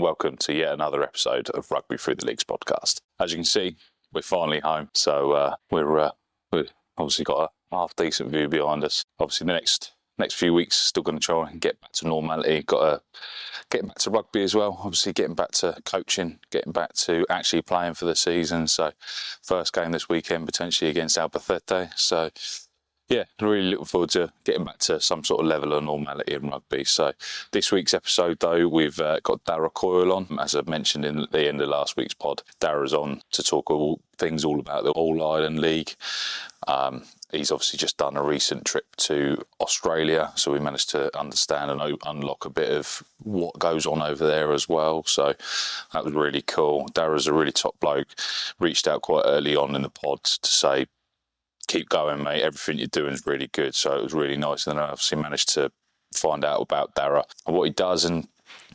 welcome to yet another episode of Rugby Through the Leagues podcast. As you can see, we're finally home, so we're obviously got a half decent view behind us. Obviously, the next few weeks still going to try and get back to normality. Got to get back to rugby as well. Obviously, getting back to coaching, getting back to actually playing for the season. So, first game this weekend potentially against Albacete. So, yeah, really looking forward to getting back to some sort of level of normality in rugby. So this week's episode, though, we've got Darragh Coyle on. As I mentioned in the end of last week's pod, Darragh's on to talk all about the All-Ireland League. He's obviously just done a recent trip to Australia, so we managed to understand and unlock a bit of what goes on over there as well. So that was really cool. Darragh's a really top bloke. Reached out quite early on in the pod to say, keep going, mate. Everything you're doing is really good. So it was really nice. And then I obviously managed to find out about Darragh and what he does and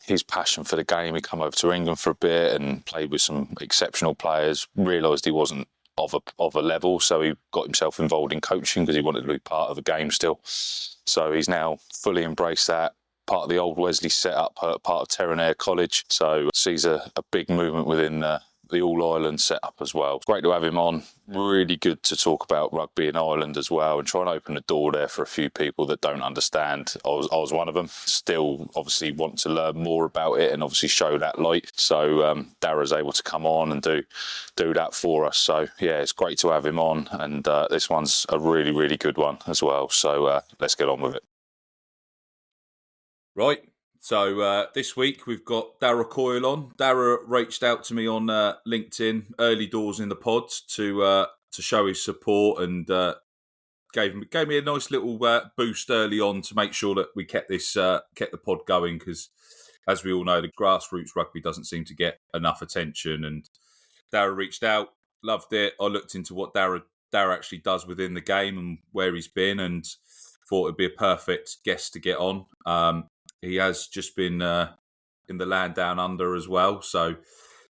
his passion for the game. He come over to England for a bit and played with some exceptional players. Realised he wasn't of a level, so he got himself involved in coaching because he wanted to be part of the game still. So he's now fully embraced that. Part of the old Wesley setup, part of Terranere College. So sees a big movement within the All-Ireland setup as well. It's great to have him on. Really good to talk about rugby in Ireland as well and try and open the door there for a few people that don't understand. I was one of them. Still obviously want to learn more about it and obviously show that light. So Darragh's able to come on and do that for us. So yeah, it's great to have him on, and this one's a really, really good one as well. So let's get on with it. Right. So this week we've got Darragh Coyle on. Darragh reached out to me on LinkedIn, early doors in the pod, to show his support and gave me a nice little boost early on to make sure that we kept the pod going, because as we all know, the grassroots rugby doesn't seem to get enough attention. And Darragh reached out, loved it. I looked into what Darragh actually does within the game and where he's been, and thought it'd be a perfect guest to get on. He has just been in the land down under as well, so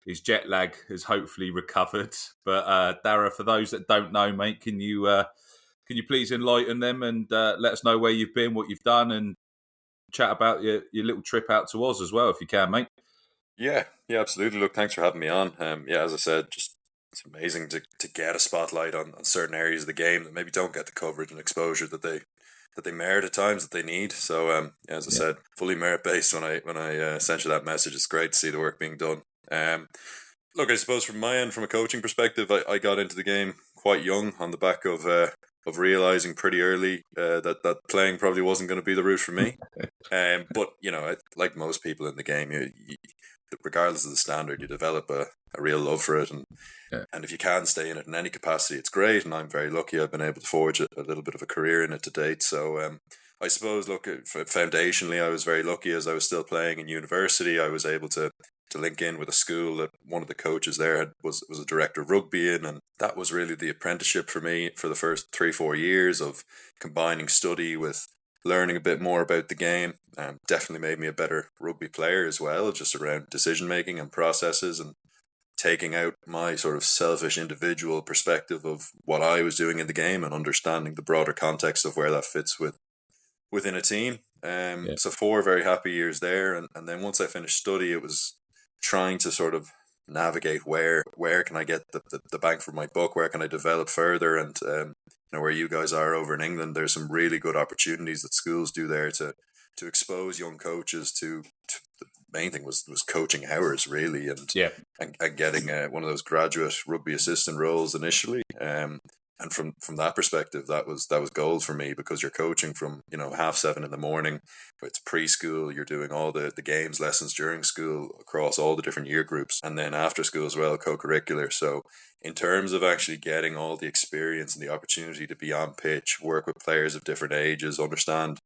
his jet lag has hopefully recovered. But Darragh, for those that don't know, mate, can you please enlighten them and let us know where you've been, what you've done, and chat about your little trip out to Oz as well, if you can, mate. Yeah, absolutely. Look, thanks for having me on. As I said, just it's amazing to get a spotlight on certain areas of the game that maybe don't get the coverage and exposure that they merit at times, that they need. So as I said, fully merit based. When I sent you that message, it's great to see the work being done. Look, I suppose from my end, from a coaching perspective, I got into the game quite young on the back of realizing pretty early that playing probably wasn't going to be the route for me. But like most people in the game, you regardless of the standard, you develop a real love for it, and if you can stay in it in any capacity, it's great. And I'm very lucky I've been able to forge a little bit of a career in it to date. So I suppose, look, foundationally, I was very lucky. As I was still playing in university, I was able to link in with a school that one of the coaches there was a director of rugby in, and that was really the apprenticeship for me for the first 3-4 years of combining study with learning a bit more about the game. Definitely made me a better rugby player as well, just around decision making and processes, and taking out my sort of selfish individual perspective of what I was doing in the game and understanding the broader context of where that fits within a team. So 4 very happy years there, and then once I finished study, it was trying to sort of navigate where can I get the bang for my buck, where can I develop further, and where you guys are over in England, there's some really good opportunities that schools do there to expose young coaches to the main thing was coaching hours, really, and getting one of those graduate rugby assistant roles initially. And from that perspective, that was gold for me, because you're coaching from 7:30 in the morning. It's preschool. You're doing all the games lessons during school across all the different year groups, and then after school as well, co-curricular. So in terms of actually getting all the experience and the opportunity to be on pitch, work with players of different ages, understand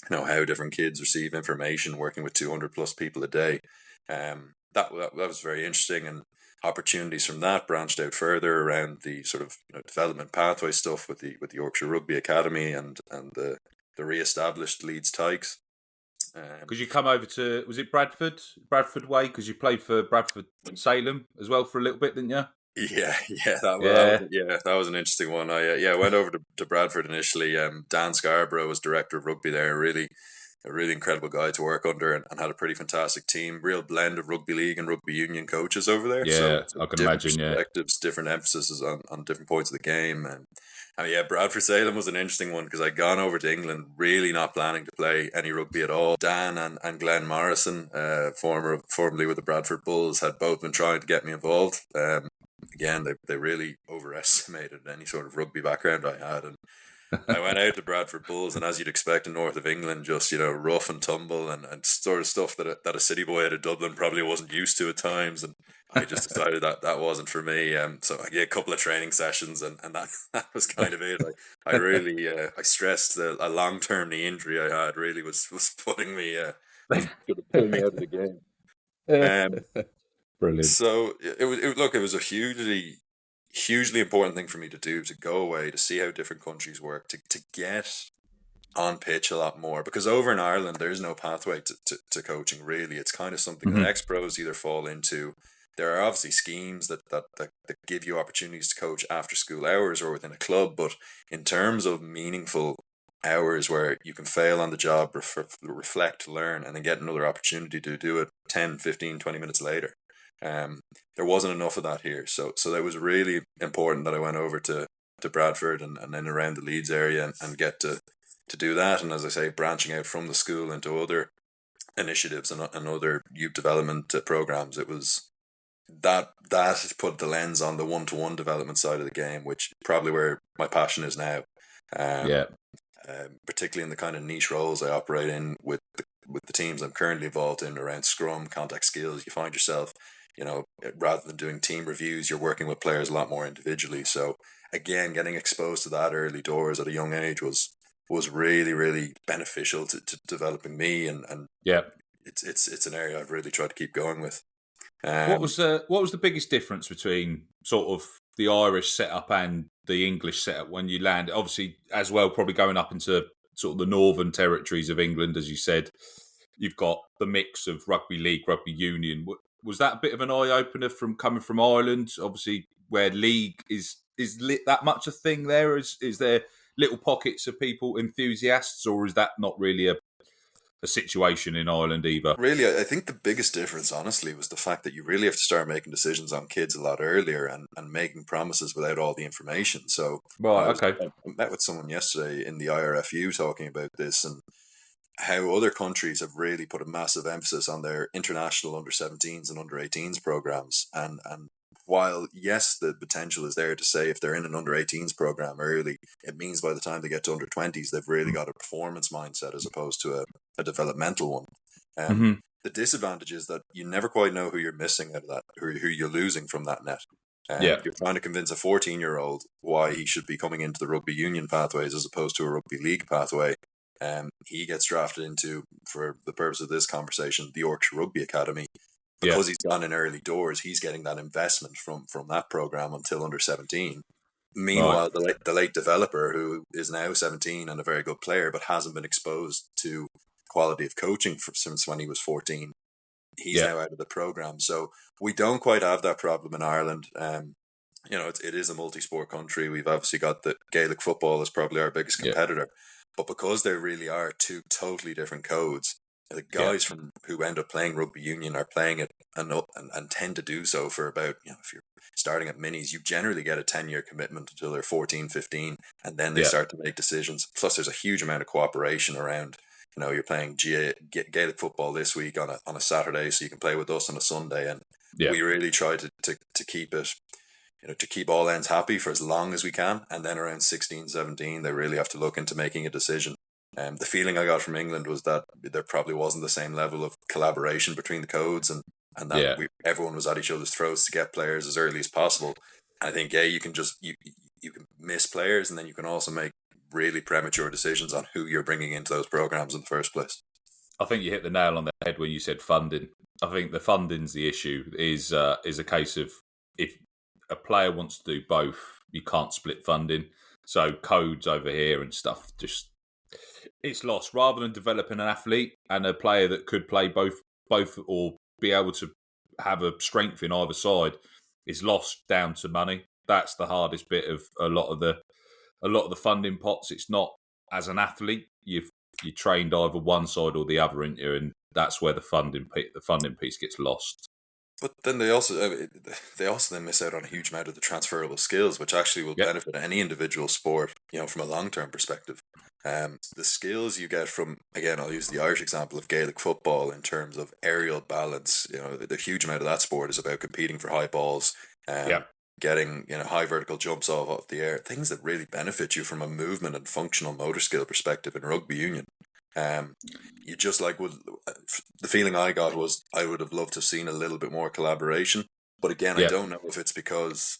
how different kids receive information, working with 200 plus people a day, that was very interesting. And opportunities from that branched out further around the sort of development pathway stuff with the Yorkshire Rugby Academy and the re-established Leeds Tykes. Because you come over to, was it Bradford way? Because you played for Bradford and Salem as well for a little bit, didn't you? Yeah, that was an interesting one. I went over to Bradford initially. Dan Scarborough was director of rugby there. Really a really incredible guy to work under, and had a pretty fantastic team. Real blend of rugby league and rugby union coaches over there. Yeah, So I can different imagine. Yeah, perspectives, different emphases on different points of the game. And yeah, Bradford Salem was an interesting one because I'd gone over to England really not planning to play any rugby at all. Dan and Glenn Morrison, formerly with the Bradford Bulls, had both been trying to get me involved. Again, they really overestimated any sort of rugby background I had, and I went out to Bradford Bulls, and as you'd expect in north of England, just rough and tumble and sort of stuff that a city boy out of Dublin probably wasn't used to at times. And I just decided that wasn't for me. So I did a couple of training sessions, and that was kind of it. I really I stressed a long term knee injury I had really was putting me was going to pull me out of the game. Brilliant. So it was a hugely important thing for me to do, to go away, to see how different countries work, to get on pitch a lot more, because over in Ireland there's no pathway to coaching really. It's kind of something that ex-pros either fall into. There are obviously schemes that give you opportunities to coach after school hours or within a club, but in terms of meaningful hours where you can fail on the job, reflect, learn, and then get another opportunity to do it 10, 15, 20 minutes later, there wasn't enough of that here. So that was really important that I went over to Bradford and then around the Leeds area and get to do that. And as I say, branching out from the school into other initiatives and other youth development programs, it was that put the lens on the one-to-one development side of the game, which probably where my passion is now. Particularly in the kind of niche roles I operate in with the teams I'm currently involved in around scrum, contact skills. You find yourself, rather than doing team reviews, you're working with players a lot more individually. So again, getting exposed to that early doors at a young age was really, really beneficial to developing me, and it's an area I've really tried to keep going with. What was the biggest difference between sort of the Irish setup and the English setup when you land? Obviously, as well, probably going up into sort of the northern territories of England, as you said, you've got the mix of rugby league, rugby union. Was that a bit of an eye opener from coming from Ireland? Obviously, where league is that much a thing there? Is there little pockets of people enthusiasts, or is that not really a situation in Ireland either? Really, I think the biggest difference, honestly, was the fact that you really have to start making decisions on kids a lot earlier and making promises without all the information. So I met with someone yesterday in the IRFU talking about this and how other countries have really put a massive emphasis on their international under-17s and under-18s programs. And while, yes, the potential is there to say if they're in an under-18s program early, it means by the time they get to under-20s, they've really got a performance mindset as opposed to a developmental one. The disadvantage is that you never quite know who you're missing out of that, who you're losing from that net. You're trying to convince a 14-year-old why he should be coming into the rugby union pathways as opposed to a rugby league pathway. He gets drafted into, for the purpose of this conversation, the Yorkshire Rugby Academy. Because he's gone in early doors, he's getting that investment from that program until under 17. Meanwhile, the late developer, who is now 17 and a very good player, but hasn't been exposed to quality of coaching since when he was 14, he's now out of the program. So we don't quite have that problem in Ireland. It is a multi-sport country. We've obviously got the Gaelic football is probably our biggest competitor, but because there really are two totally different codes, the guys who end up playing rugby union are playing it and tend to do so for about, if you're starting at minis, you generally get a 10-year commitment until they're 14, 15, and then they start to make decisions. Plus, there's a huge amount of cooperation around, you're playing Gaelic football this week on a Saturday, so you can play with us on a Sunday. And we really try to keep it, to keep all ends happy for as long as we can. And then around 16, 17, they really have to look into making a decision. The feeling I got from England was that there probably wasn't the same level of collaboration between the codes, and that everyone was at each other's throats to get players as early as possible. And I think you can you can miss players, and then you can also make really premature decisions on who you're bringing into those programs in the first place. I think you hit the nail on the head when you said funding. I think the funding's the issue. Is a case of if a player wants to do both, you can't split funding. So codes over here and stuff just. It's lost. Rather than developing an athlete and a player that could play both or be able to have a strength in either side, is lost down to money. That's the hardest bit of a lot of the funding pots. It's not as an athlete. You've you're trained either one side or the other, isn't you? And that's where the funding piece gets lost. But then they also then miss out on a huge amount of the transferable skills, which actually will Yep. benefit any individual sport, from a long-term perspective. The skills you get from, again, I'll use the Irish example of Gaelic football in terms of aerial balance. The huge amount of that sport is about competing for high balls, Yep. getting high vertical jumps off the air, things that really benefit you from a movement and functional motor skill perspective in rugby union. You just the feeling I got was I would have loved to have seen a little bit more collaboration, but again, I Yep. don't know if it's because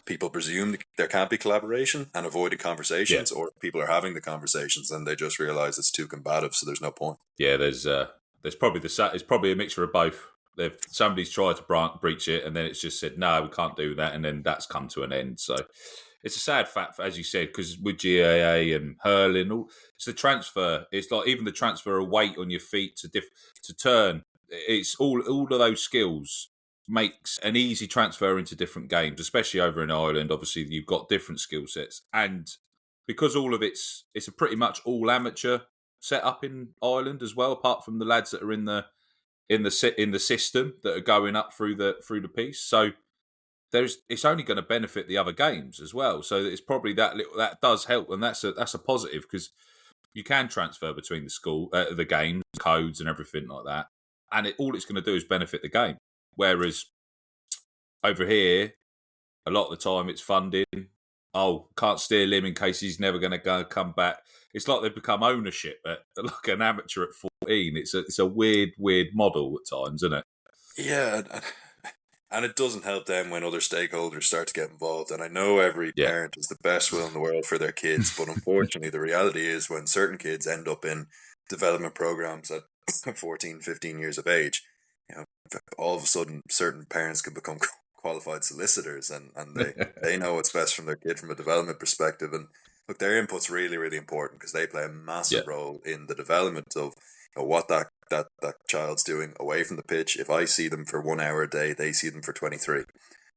people presume there can't be collaboration and avoided conversations, or people are having the conversations and they just realize it's too combative, so there's no point. Yeah, there's probably it's probably a mixture of both. Somebody's tried to breach it, and then it's just said no, we can't do that, and then that's come to an end. So it's a sad fact, as you said, because with GAA and hurling, it's the transfer. It's like even the transfer of weight on your feet to turn. It's all of those skills makes an easy transfer into different games, especially over in Ireland. Obviously, you've got different skill sets, and because all of it's a pretty much all amateur set up in Ireland as well, apart from the lads that are in the system that are going up through the piece. So it's only going to benefit the other games as well. So it's probably that does help, and that's a positive because you can transfer between the games, codes, and everything like that, and all it's going to do is benefit the game. Whereas over here, a lot of the time it's funding. Oh, can't steal him in case he's never going to come back. It's like they've become ownership, like an amateur at 14. It's a weird model at times, isn't it? Yeah, and it doesn't help them when other stakeholders start to get involved. And I know every parent has the best will in the world for their kids, but unfortunately the reality is when certain kids end up in development programs at 14, 15 years of age, all of a sudden certain parents can become qualified solicitors, and they know what's best from their kid from a development perspective. And look, their input's really, really important because they play a massive role in the development of what that child's doing away from the pitch. If I see them for 1 hour a day, they see them for 23.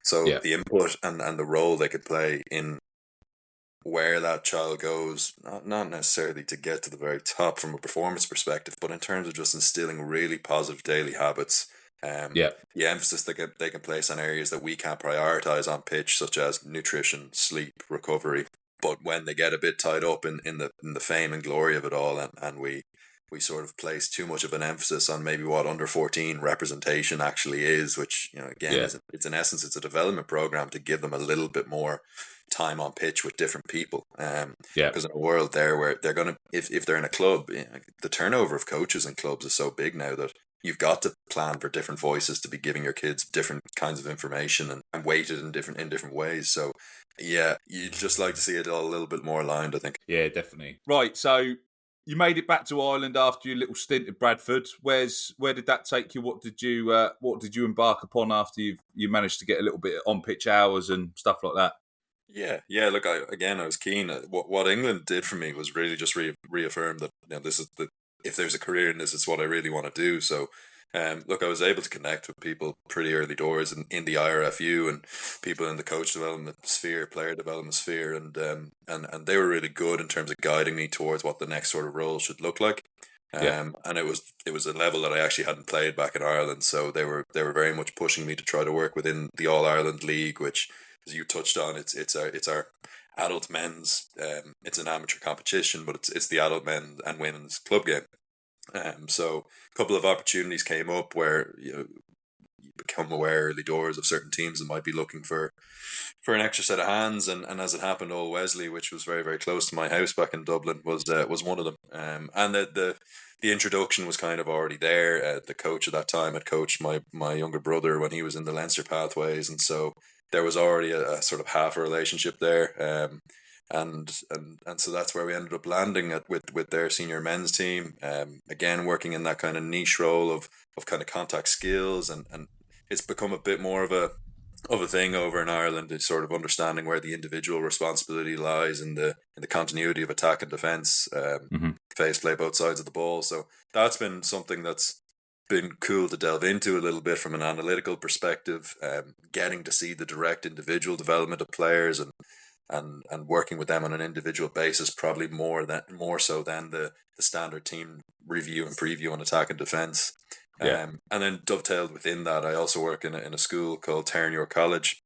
So the input and the role they could play in where that child goes, not necessarily to get to the very top from a performance perspective, but in terms of just instilling really positive daily habits. The emphasis they can place on areas that we can't prioritize on pitch, such as nutrition, sleep, recovery. But when they get a bit tied up in the fame and glory of it all, and we sort of place too much of an emphasis on maybe what under 14 representation actually is, which again it's in essence it's a development program to give them a little bit more time on pitch with different people. Because in a world there where they're gonna, if they're in a club, the turnover of coaches in clubs is so big now that you've got to plan for different voices to be giving your kids different kinds of information and weighted in different ways. So you'd just like to see it all a little bit more aligned, I think. Yeah, definitely. Right, so you made it back to Ireland after your little stint at Bradford. Where did that take you? What did you embark upon after you managed to get a little bit on pitch hours and stuff like that? Yeah. Look, I was keen. What England did for me was really just reaffirm that this is if there's a career in this, it's what I really want to do. So, look, I was able to connect with people pretty early doors in the IRFU and people in the coach development sphere, player development sphere, and they were really good in terms of guiding me towards what the next sort of role should look like. And it was a level that I actually hadn't played back in Ireland, so they were very much pushing me to try to work within the All Ireland League, which, as you touched on, it's our adult men's. It's an amateur competition, but it's the adult men and women's club game. So a couple of opportunities came up where you become aware early doors of certain teams that might be looking for an extra set of hands, and as it happened, Old Wesley, which was very, very close to my house back in Dublin, was one of them. And the introduction was kind of already there. The coach at that time had coached my younger brother when he was in the Leinster pathways, and so there was already a sort of half a relationship there. And so that's where we ended up landing with their senior men's team. Again, working in that kind of niche role of kind of contact skills, and it's become a bit more of a thing over in Ireland. It's sort of understanding where the individual responsibility lies in the continuity of attack and defence, phase play both sides of the ball. So that's been something that's been cool to delve into a little bit from an analytical perspective, getting to see the direct individual development of players and and working with them on an individual basis, probably more so than the standard team review and preview on attack and defence. Yeah. And then dovetailed within that, I also work in a school called Darragh College,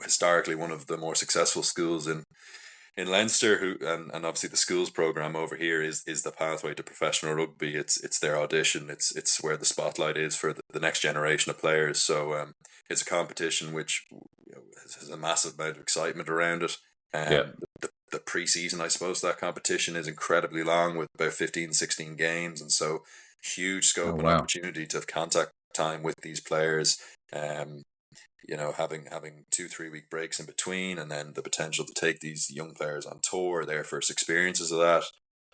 historically one of the more successful schools in Leinster, and obviously the schools program over here is the pathway to professional rugby. It's their audition. It's where the spotlight is for the next generation of players. So it's a competition which has a massive amount of excitement around it. The pre-season, I suppose, that competition is incredibly long with about 15, 16 games, and so huge scope and opportunity to have contact time with these players. Having 2-3 week breaks in between, and then the potential to take these young players on tour, their first experiences of that,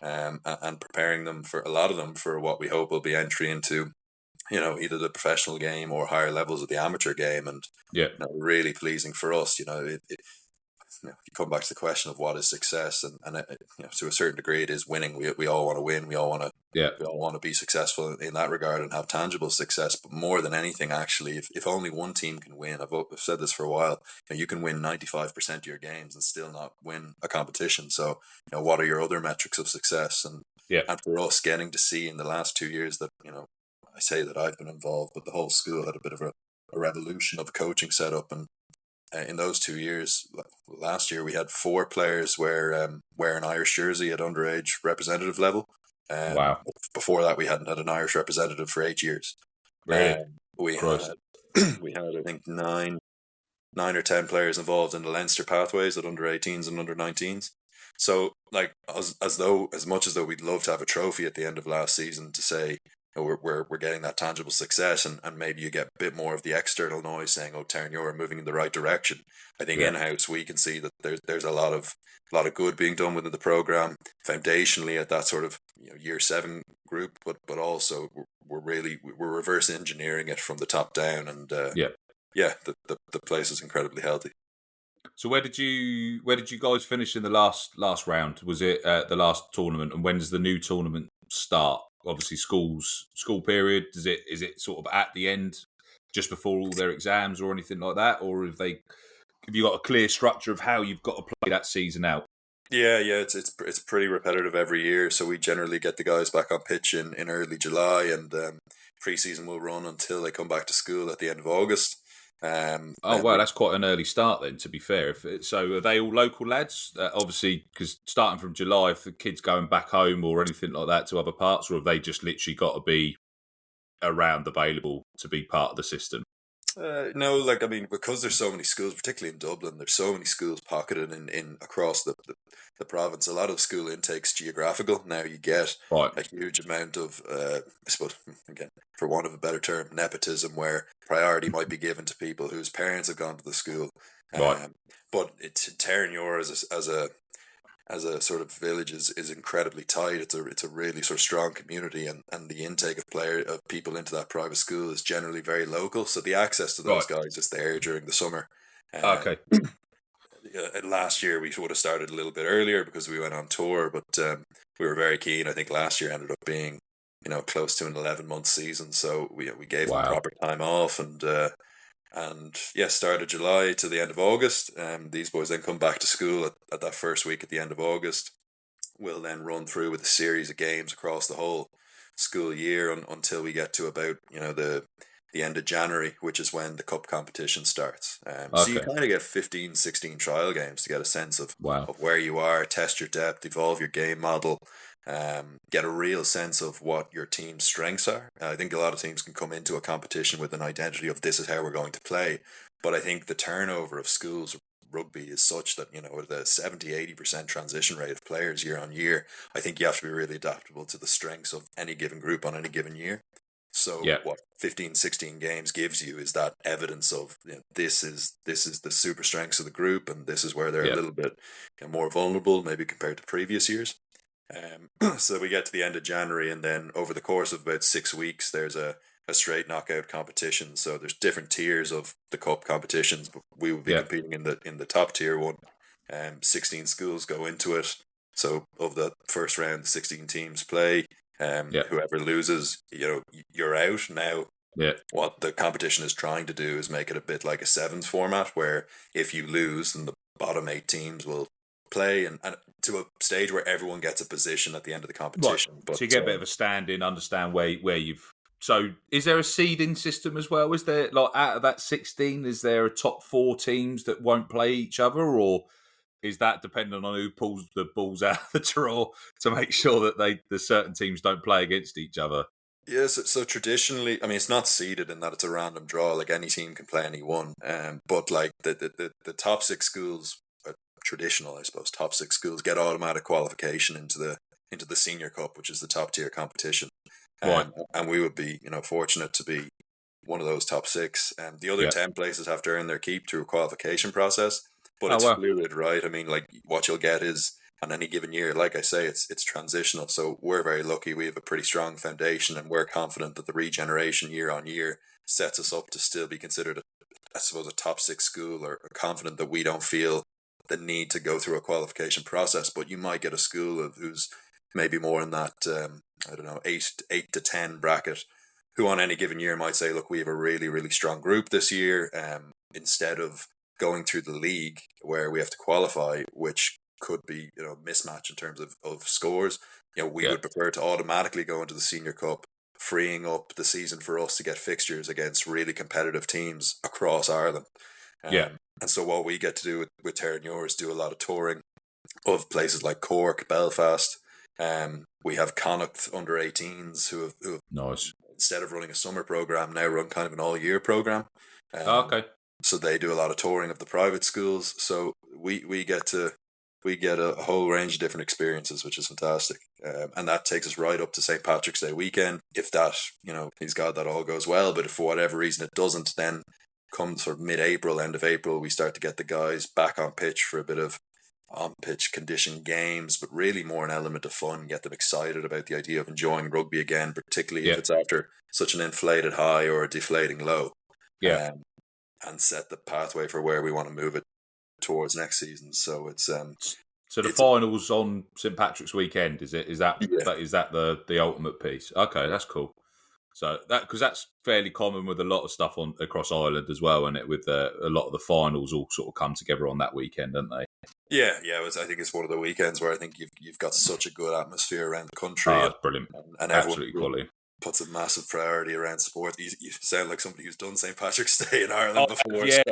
and preparing them, for a lot of them, for what we hope will be entry into, either the professional game or higher levels of the amateur game. And really pleasing for us. You come back to the question of what is success, and to a certain degree, it is winning. We all want to win. We all want to be successful in that regard and have tangible success. But more than anything, actually, if only one team can win, I've said this for a while. You can win 95% of your games and still not win a competition. So, what are your other metrics of success? And for us, getting to see in the last 2 years that I say that I've been involved, but the whole school had a bit of a revolution of a coaching setup. And in those 2 years, last year we had 4 players wear an Irish jersey at underage representative level. Before that, we hadn't had an Irish representative for 8 years. Really? We had I think 9 or 10 players involved in the Leinster pathways at under 18s and under 19s. So, as much as though we'd love to have a trophy at the end of last season to say, we're getting that tangible success, and maybe you get a bit more of the external noise saying, "Oh, Darragh, are moving in the right direction." I think in-house we can see that there's a lot of good being done within the program foundationally at that sort of year 7 group, but also we're reverse engineering it from the top down, and the place is incredibly healthy. So where did you guys finish in the last round? Was it the last tournament, and when does the new tournament start? Obviously, school period. Is it sort of at the end, just before all their exams or anything like that, or have you got a clear structure of how you've got to play that season out? Yeah, it's pretty repetitive every year. So we generally get the guys back on pitch in early July, and pre-season will run until they come back to school at the end of August. That's quite an early start then, to be fair. So are they all local lads? Obviously, because starting from July, if the kids going back home or anything like that to other parts, or have they just literally got to be around available to be part of the system? No, because there's so many schools, particularly in Dublin, there's so many schools pocketed in across the province. A lot of school intake's geographical. Now you get a huge amount of, I suppose, again, for want of a better term, nepotism, where priority might be given to people whose parents have gone to the school. But it's Terranure as a sort of village is incredibly tight. It's a really sort of strong community, and the intake of people into that private school is generally very local. So the access to those guys is there during the summer. Last year we would have started a little bit earlier because we went on tour, but we were very keen. I think last year ended up being close to an 11-month season, so we gave them proper time off, and started July to the end of August. These boys then come back to school at that first week at the end of August. We'll then run through with a series of games across the whole school year until we get to about the end of January, which is when the cup competition starts. So you kind of get 15, 16 trial games to get a sense of where you are, test your depth, evolve your game model, get a real sense of what your team's strengths are. I think a lot of teams can come into a competition with an identity of this is how we're going to play, but I think the turnover of schools rugby is such that with a 70-80% transition rate of players year on year, I think you have to be really adaptable to the strengths of any given group on any given year. So what 15, 16 games gives you is that evidence of this is the super strengths of the group, and this is where they're a little bit more vulnerable maybe compared to previous years. So we get to the end of January, and then over the course of about 6 weeks there's a straight knockout competition. So there's different tiers of the cup competitions, but we will be competing in the top tier one. 16 schools go into it. So of the first round, 16 teams play. Whoever loses, you're out. Now, what the competition is trying to do is make it a bit like a sevens format, where if you lose, then bottom 8 teams will play, and to a stage where everyone gets a position at the end of the competition. Right. But So you get a bit of a stand-in, understand where you've... So is there a seeding system as well? Is there, like, out of that 16, is there a top 4 teams that won't play each other, or is that dependent on who pulls the balls out of the draw to make sure that the certain teams don't play against each other? yes, so traditionally, I mean, it's not seeded in that it's a random draw. Like, any team can play any one. But like the top 6 schools, traditional, I suppose, top 6 schools get automatic qualification into the Senior Cup, which is the top tier competition. Right. And we would be, fortunate to be one of those top 6. The other Yeah. 10 places have to earn their keep through a qualification process, but Oh, it's wow. fluid, right? I mean, like, what you'll get is, on any given year, like I say, it's transitional. So we're very lucky. We have a pretty strong foundation, and we're confident that the regeneration year on year sets us up to still be considered, I suppose, a top 6 school, or confident that we don't feel the need to go through a qualification process. But you might get a school who's maybe more in that, I don't know, 8 to 10 bracket, who on any given year might say, look, we have a really, really strong group this year. Instead of going through the league where we have to qualify, which could be, mismatch in terms of scores, we would prefer to automatically go into the Senior Cup, freeing up the season for us to get fixtures against really competitive teams across Ireland. And so what we get to do with Terranure is do a lot of touring of places like Cork, Belfast. We have Connacht under 18s who have Nice. instead of running a summer program, now run kind of an all-year program. Okay. So they do a lot of touring of the private schools. So we get a whole range of different experiences, which is fantastic. And that takes us right up to St. Patrick's Day weekend. If that, please God, that all goes well. But if for whatever reason it doesn't, then come sort of mid-April, end of April, we start to get the guys back on pitch for a bit of on-pitch condition games, but really more an element of fun, get them excited about the idea of enjoying rugby again, particularly if it's after such an inflated high or a deflating low. And set the pathway for where we want to move it towards next season. So it's so the finals on St. Patrick's weekend, is it? Is that the ultimate piece? Okay, that's cool. So because that's fairly common with a lot of stuff across Ireland as well, and it with a lot of the finals all sort of come together on that weekend, don't they? Yeah. I think it's one of the weekends where I think you've got such a good atmosphere around the country. Oh, it's brilliant. And absolutely everyone quality. Puts a massive priority around sport. You sound like somebody who's done St. Patrick's Day in Ireland before. Yeah,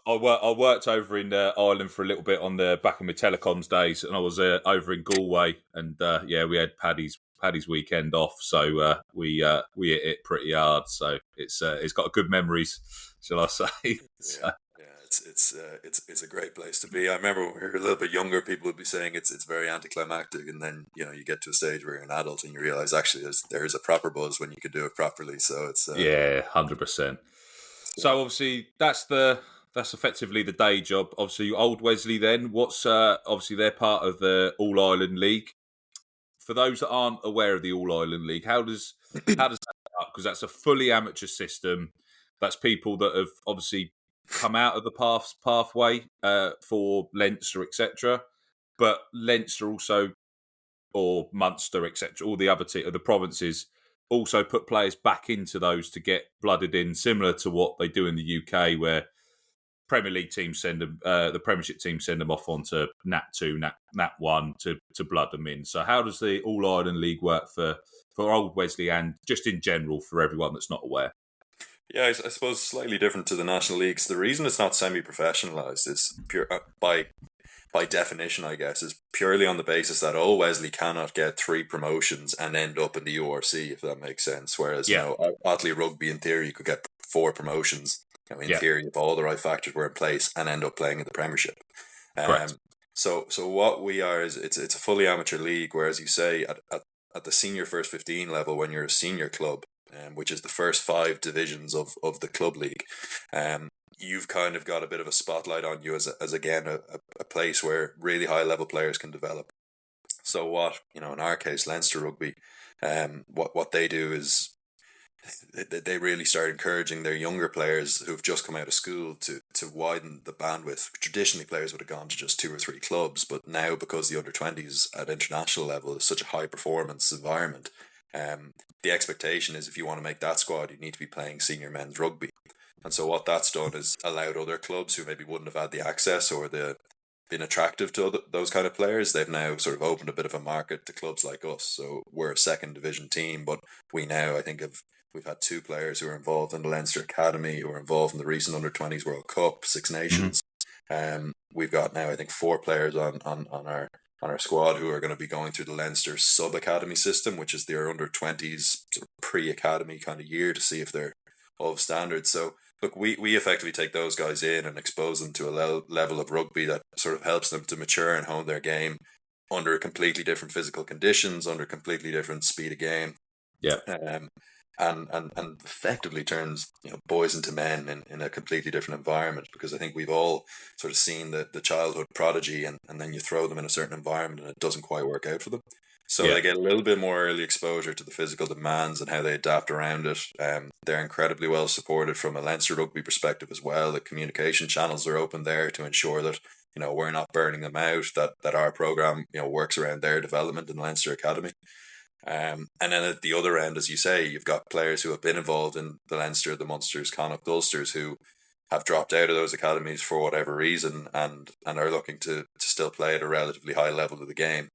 I worked over in Ireland for a little bit on the back of my telecoms days, and I was over in Galway, and we had Paddy's weekend off, so we hit it pretty hard. So it's got good memories, shall I say? It's a great place to be. I remember when we were a little bit younger, people would be saying it's very anticlimactic, and then you get to a stage where you're an adult and you realize actually there's a proper buzz when you can do it properly. So it's 100%. So obviously that's effectively the day job. Obviously, Old Wesley. Then what's obviously they're part of the All Ireland League. For those that aren't aware of the All Ireland League, how does that work? Because that's a fully amateur system. That's people that have obviously come out of the pathway for Leinster, etc. But Leinster also, or Munster, etc. All the other the provinces also put players back into those to get blooded in, similar to what they do in the UK, where Premier League teams send them, the Premiership teams send them off onto Nat 2, Nat 1 to blood them in. So how does the All Ireland League work for Old Wesley and just in general for everyone that's not aware? Yeah, I suppose slightly different to the national leagues. The reason it's not semi-professionalised is pure by definition, I guess, is purely on the basis that Old Wesley cannot get 3 promotions and end up in the URC, if that makes sense. Whereas Otley Rugby, in theory, could get 4 promotions. In theory, if all the right factors were in place, and end up playing in the Premiership. Correct. So what we are is it's a fully amateur league. Whereas you say at the senior first 15 level, when you're a senior club, which is the first 5 divisions of the club league, you've kind of got a bit of a spotlight on you as again a place where really high level players can develop. So what in our case, Leinster Rugby, what they do is they really start encouraging their younger players who've just come out of school to widen the bandwidth. Traditionally, players would have gone to just 2 or 3 clubs, but now, because the under-20s at international level is such a high performance environment, the expectation is if you want to make that squad, you need to be playing senior men's rugby. And so what that's done is allowed other clubs who maybe wouldn't have had the access or the been attractive to those kind of players, they've now sort of opened a bit of a market to clubs like us. So we're a second division team, but we now, I think, we've had 2 players who are involved in the Leinster Academy, who are involved in the recent Under-20s World Cup, Six Nations. We've got now, I think, 4 players on our squad who are going to be going through the Leinster sub-academy system, which is their under-20s sort of pre-academy kind of year to see if they're of standards. So look, we effectively take those guys in and expose them to a level of rugby that sort of helps them to mature and hone their game under completely different physical conditions, under completely different speed of game. Yeah. And effectively turns boys into men in a completely different environment, because I think we've all sort of seen the childhood prodigy, and then you throw them in a certain environment and it doesn't quite work out for them. So they get a little bit more early exposure to the physical demands and how they adapt around it. They're incredibly well supported from a Leinster rugby perspective as well. The communication channels are open there to ensure that we're not burning them out, that our program works around their development in the Leinster Academy. And then at the other end, as you say, you've got players who have been involved in the Leinster, the Munsters, Connacht, Ulsters, who have dropped out of those academies for whatever reason and are looking to still play at a relatively high level of the game,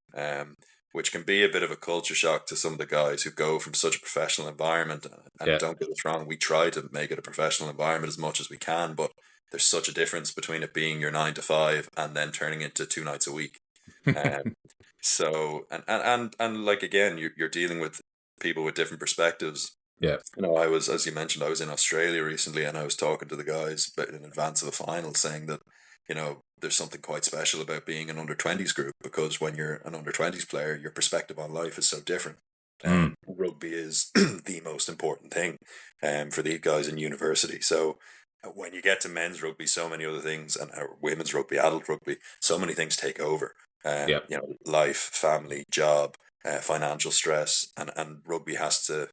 which can be a bit of a culture shock to some of the guys who go from such a professional environment. And don't get us wrong, we try to make it a professional environment as much as we can, but there's such a difference between it being your 9 to 5 and then turning into 2 nights a week. So and like, again, you're dealing with people with different perspectives. Yeah. I was, as you mentioned, I was in Australia recently, and I was talking to the guys in advance of a final, saying that there's something quite special about being an under-20s group, because when you're an under-20s player, your perspective on life is so different. Rugby is the most important thing for these guys in university. So when you get to men's rugby, so many other things, and women's rugby, adult rugby, so many things take over. Life, family, job, financial stress, and rugby has to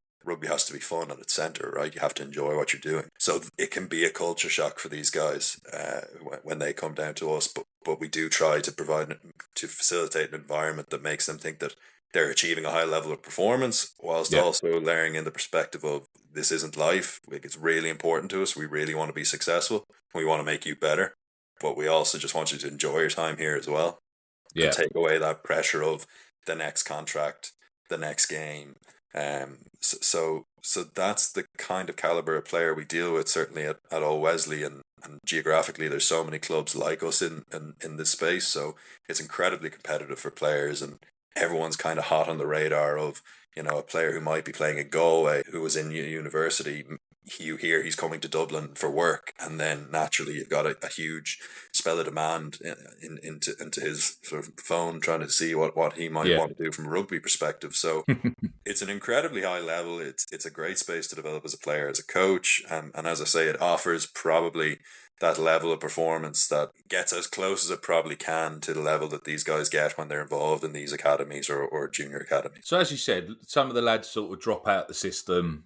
be fun at its center, right? You have to enjoy what you're doing. So it can be a culture shock for these guys when they come down to us, but we do try to facilitate an environment that makes them think that they're achieving a high level of performance, whilst also layering in the perspective of, this isn't life. Like, it's really important to us. We really want to be successful. We want to make you better, but we also just want you to enjoy your time here as well. To take away that pressure of the next contract, the next game. So that's the kind of caliber of player we deal with, certainly at All Wesley, and geographically there's so many clubs like us in this space, so it's incredibly competitive for players, and everyone's kind of hot on the radar of a player who might be playing at Galway, who was in university. You hear he's coming to Dublin for work, and then naturally you've got a huge spell of demand into his sort of phone, trying to see what he might want to do from a rugby perspective. So it's an incredibly high level. It's a great space to develop as a player, as a coach, and as I say, it offers probably that level of performance that gets as close as it probably can to the level that these guys get when they're involved in these academies or junior academies. So as you said, some of the lads sort of drop out the system,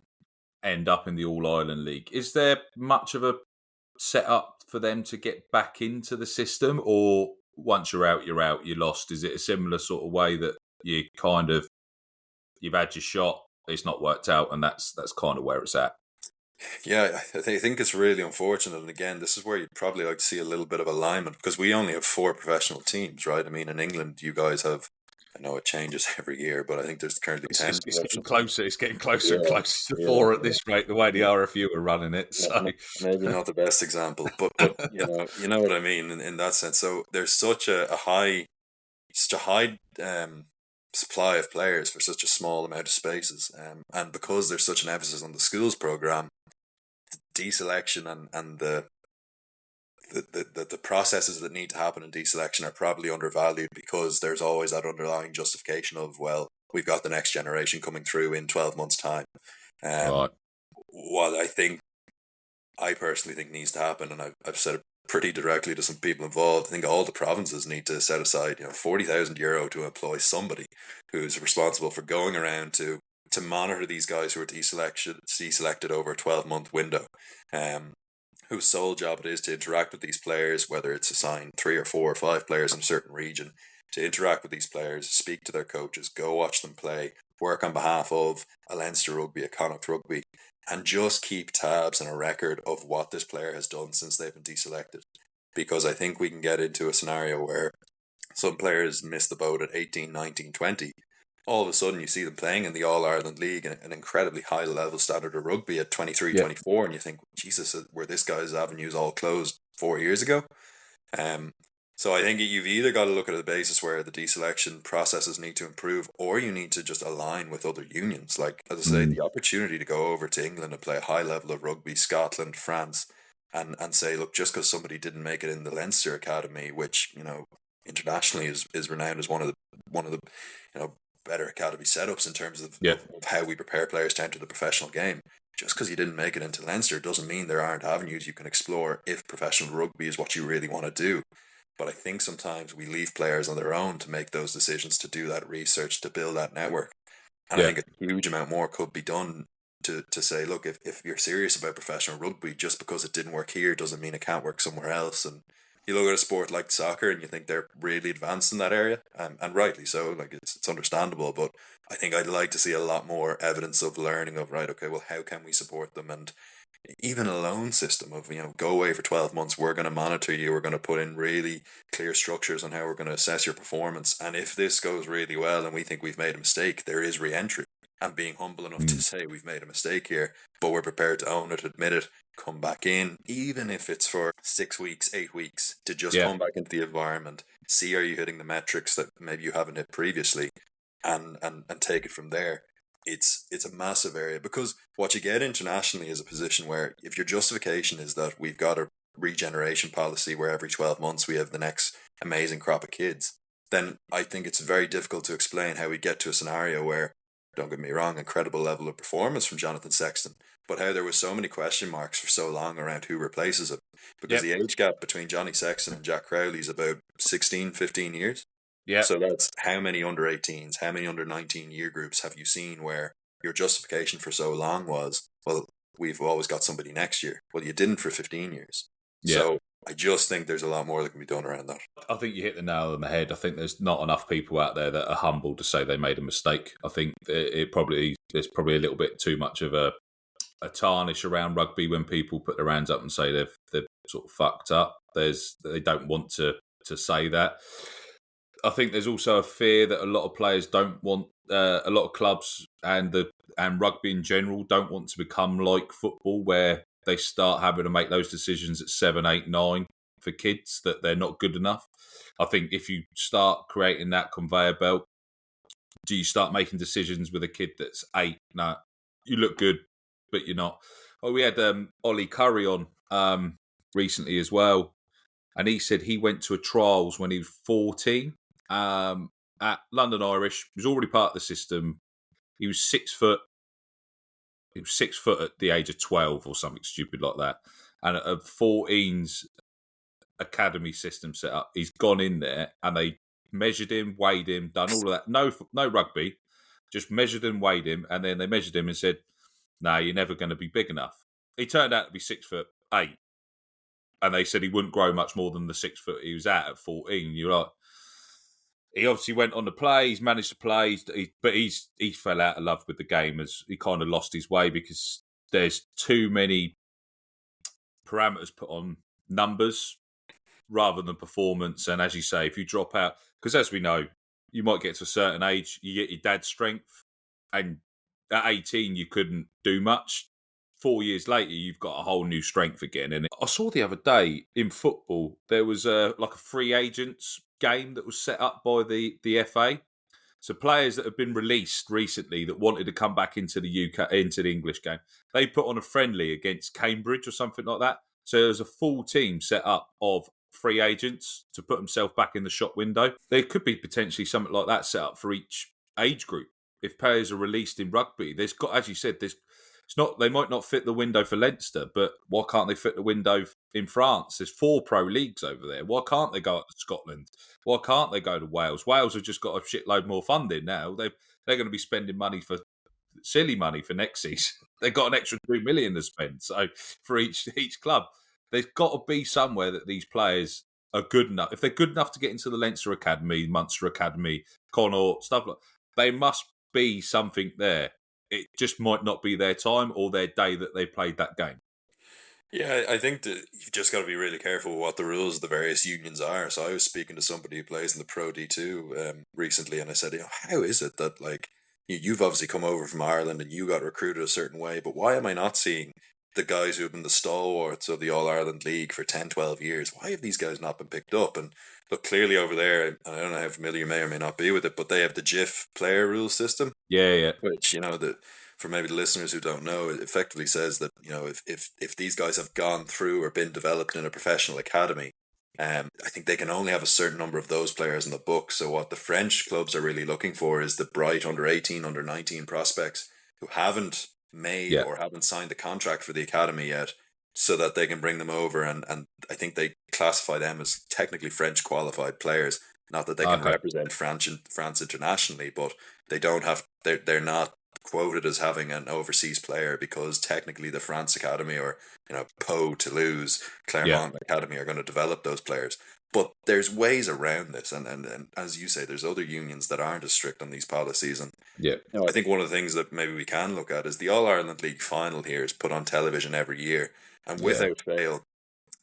end up in the All-Ireland League. Is there much of a setup for them to get back into the system, or once you're out, you're lost? Is it a similar sort of way that you've had your shot, it's not worked out, and that's kind of where it's at? Yeah, I think it's really unfortunate. And again, this is where you'd probably like to see a little bit of alignment, because we only have 4 professional teams, right? I mean, in England, you guys have, I know it changes every year, but I think there's currently 10. It's getting closer. It's getting closer and closer to 4 at this rate, the way the RFU are running it. So maybe not the best example, but you know what I mean in that sense. So there's such a high supply of players for such a small amount of spaces, and because there's such an emphasis on the schools program, deselection and the processes that need to happen in deselection are probably undervalued, because there's always that underlying justification of, well, we've got the next generation coming through in 12 months' time. Right. What I personally think needs to happen, and I've said it pretty directly to some people involved, I think all the provinces need to set aside €40,000 to employ somebody who's responsible for going around to monitor these guys who are deselected over a 12-month window, whose sole job it is to interact with these players, whether it's assigned 3 or 4 or 5 players in a certain region, to interact with these players, speak to their coaches, go watch them play, work on behalf of a Leinster Rugby, a Connacht Rugby, and just keep tabs and a record of what this player has done since they've been deselected. because I think we can get into a scenario where some players miss the boat at 18, 19, 20. All of a sudden you see them playing in the All-Ireland League and an incredibly high level standard of rugby at 23, Yeah. 24, and you think, Jesus, were this guy's avenues all closed 4 years ago? So I think you've either got to look at a basis where the deselection processes need to improve, or you need to just align with other unions. Like, as I say, the opportunity to go over to England and play a high level of rugby, Scotland, France, and say, look, just because somebody didn't make it in the Leinster Academy, which, you know, internationally is renowned as one of the you know, better academy setups in terms of how we prepare players to enter the professional game. Just because you didn't make it into Leinster doesn't mean there aren't avenues you can explore if professional rugby is what you really want to do. But I think sometimes we leave players on their own to make those decisions, to do that research, to build that network. And I think a huge amount more could be done to say, look, if you're serious about professional rugby, just because it didn't work here doesn't mean it can't work somewhere else. And you look at a sport like soccer and you think they're really advanced in that area, and rightly so, like it's understandable. But I think I'd like to see a lot more evidence of learning of, right, okay, well, how can we support them? And even a loan system of, you know, go away for 12 months, we're going to monitor you, we're going to put in really clear structures on how we're going to assess your performance, and if this goes really well and we think we've made a mistake, there is re-entry, and being humble enough to say we've made a mistake here, but we're prepared to own it, admit it, come back in, even if it's for 6 weeks, 8 weeks, to just come back into the environment, see, are you hitting the metrics that maybe you haven't hit previously, and take it from there. It's a massive area, because what you get internationally is a position where, if your justification is that we've got a regeneration policy where every 12 months we have the next amazing crop of kids, then I think it's very difficult to explain how we get to a scenario where, don't get me wrong, incredible level of performance from Jonathan Sexton, but how there were so many question marks for so long around who replaces him, because the age gap between Johnny Sexton and Jack Crowley is about 16, 15 years. Yeah. So that's how many under 18s, how many under 19 year groups have you seen where your justification for so long was, well, we've always got somebody next year. Well, you didn't for 15 years. Yeah. So I just think there's a lot more that can be done around that. I think you hit the nail on the head. I think there's not enough people out there that are humble to say they made a mistake. I think there's probably a little bit too much of a tarnish around rugby when people put their hands up and say they've sort of fucked up. They don't want to say that. I think there's also a fear that a lot of players don't want, a lot of clubs and rugby in general don't want to become like football, where they start having to make those decisions at 7, 8, 9 for kids that they're not good enough. I think if you start creating that conveyor belt, do you start making decisions with a kid that's 8? No, you look good, but you're not. Oh, we had Ollie Curry on recently as well, and he said he went to a trials when he was 14 at London Irish. He was already part of the system. He was 6 foot. He was 6 foot at the age of 12 or something stupid like that. And at 14's academy system set up, he's gone in there and they measured him, weighed him, done all of that. No rugby, just measured and weighed him. And then they measured him and said, "No, you're never going to be big enough." He turned out to be 6'8", and they said he wouldn't grow much more than the 6 foot he was at 14. You're like, he obviously went on to play. He's managed to play, but he fell out of love with the game as he kind of lost his way, because there's too many parameters put on numbers rather than performance. And as you say, if you drop out, because as we know, you might get to a certain age, you get your dad's strength, and at 18 you couldn't do much. 4 years later, you've got a whole new strength again. And I saw the other day in football, there was a free agents game that was set up by the FA. So players that have been released recently that wanted to come back into the UK, into the English game, they put on a friendly against Cambridge or something like that. So there was a full team set up of free agents to put themselves back in the shop window. There could be potentially something like that set up for each age group. If players are released in rugby, there's got, as you said, it's not, they might not fit the window for Leinster, but why can't they fit the window in France? There's 4 pro leagues over there. Why can't they go up to Scotland? Why can't they go to Wales? Wales have just got a shitload more funding now. They're going to be spending money for silly money for next season. They've got an extra 2 million to spend. So for each club, there's got to be somewhere that these players are good enough. If they're good enough to get into the Leinster Academy, Munster Academy, Connaught, stuff like that, they must be something there. It just might not be their time or their day that they played that game. Yeah, I think that you've just got to be really careful with what the rules of the various unions are. So I was speaking to somebody who plays in the Pro D2 recently, and I said, how is it that like you've obviously come over from Ireland and you got recruited a certain way, but why am I not seeing the guys who have been the stalwarts of the All Ireland League for 10, 12 years? Why have these guys not been picked up? And look, clearly over there, and I don't know how familiar you may or may not be with it, but they have the GIF player rule system, Yeah. which for maybe the listeners who don't know, it effectively says that if these guys have gone through or been developed in a professional academy, I think they can only have a certain number of those players in the book. So what the French clubs are really looking for is the bright under 18, under 19 prospects who haven't made or haven't signed the contract for the academy yet, so that they can bring them over, and I think they classify them as technically French qualified players. Not that they can represent France internationally, but they don't have. They're not quoted as having an overseas player, because technically the France Academy or Pau, Toulouse, Clermont Academy are going to develop those players. But there's ways around this, and as you say, there's other unions that aren't as strict on these policies. And I think one of the things that maybe we can look at is the All Ireland League final here is put on television every year, and without fail,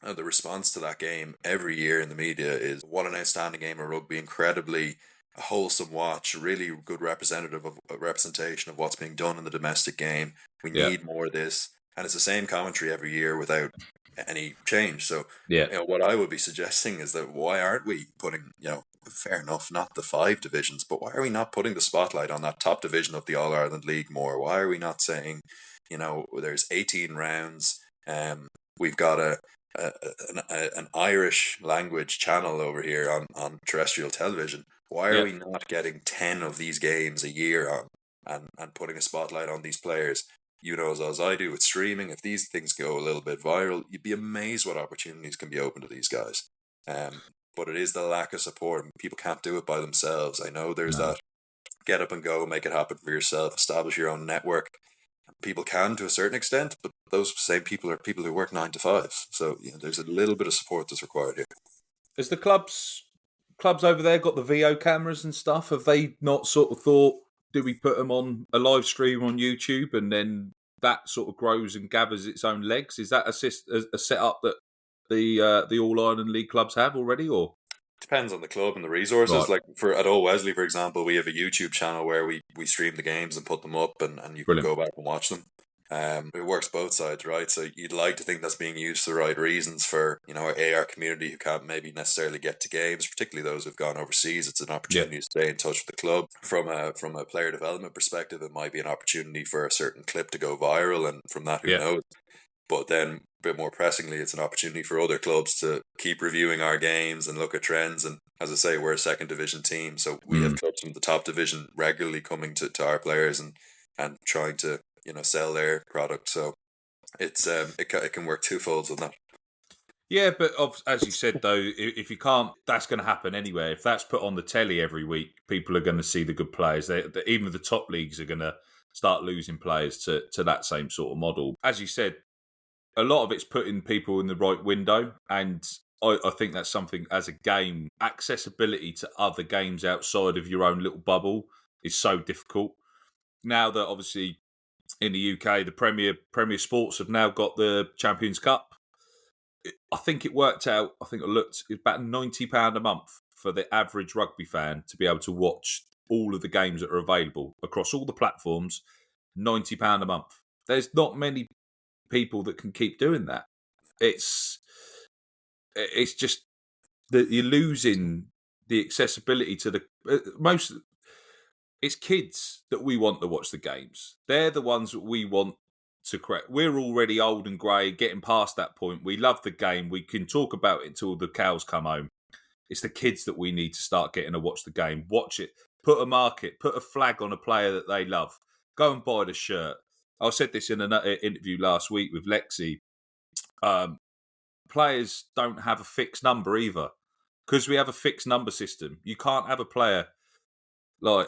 the response to that game every year in the media is, what an outstanding game of rugby, incredibly a wholesome watch, really good representation of what's being done in the domestic game. We need more of this, and it's the same commentary every year without any change. So, what I would be suggesting is that why aren't we putting, fair enough, not the 5 divisions, but why are we not putting the spotlight on that top division of the All Ireland League more? Why are we not saying, there's 18 rounds, we've got an Irish language channel over here on terrestrial television. Why are we not getting 10 of these games a year on and putting a spotlight on these players? As I do with streaming, if these things go a little bit viral, you'd be amazed what opportunities can be open to these guys. But it is the lack of support. People can't do it by themselves. I know there's that get up and go, make it happen for yourself, establish your own network. People can to a certain extent, but those same people are people who work 9 to 5. So there's a little bit of support that's required here. Has the clubs over there got the VO cameras and stuff? Have they not sort of thought, do we put them on a live stream on YouTube, and then that sort of grows and gathers its own legs? Is that a setup that the All Ireland League clubs have already, or? Depends on the club and the resources. Right. Like at Old Wesley, for example, we have a YouTube channel where we stream the games and put them up, and you can go back and watch them. It works both sides, right? So you'd like to think that's being used for the right reasons for our AR community who can't maybe necessarily get to games, particularly those who've gone overseas. It's an opportunity to stay in touch with the club. From a player development perspective, it might be an opportunity for a certain clip to go viral, and from that, who knows? But then, a bit more pressingly, it's an opportunity for other clubs to keep reviewing our games and look at trends. And as I say, we're a second division team, so we have clubs from the top division regularly coming to our players and trying to sell their product. So it's it can work twofolds on that. Yeah, but as you said, though, if you can't, that's going to happen anyway. If that's put on the telly every week, people are going to see the good players. Even the top leagues are going to start losing players to that same sort of model. As you said, a lot of it's putting people in the right window, and I think that's something as a game. Accessibility to other games outside of your own little bubble is so difficult. Now that obviously in the UK, the Premier Sports have now got the Champions Cup. I think it worked out, I looked, it's about £90 a month for the average rugby fan to be able to watch all of the games that are available across all the platforms. £90 a month. There's not many people that can keep doing that. It's just that you're losing the accessibility to the most. It's kids that we want to watch the games. They're the ones that we want to create. We're already old and grey, getting past that point. We love the game. We can talk about it until the cows come home. It's the kids that we need to start getting to watch the game. Watch it. Put a market. Put a flag on a player that they love. Go and buy the shirt. I said this in an interview last week with Lexi. Players don't have a fixed number either, because we have a fixed number system. You can't have a player like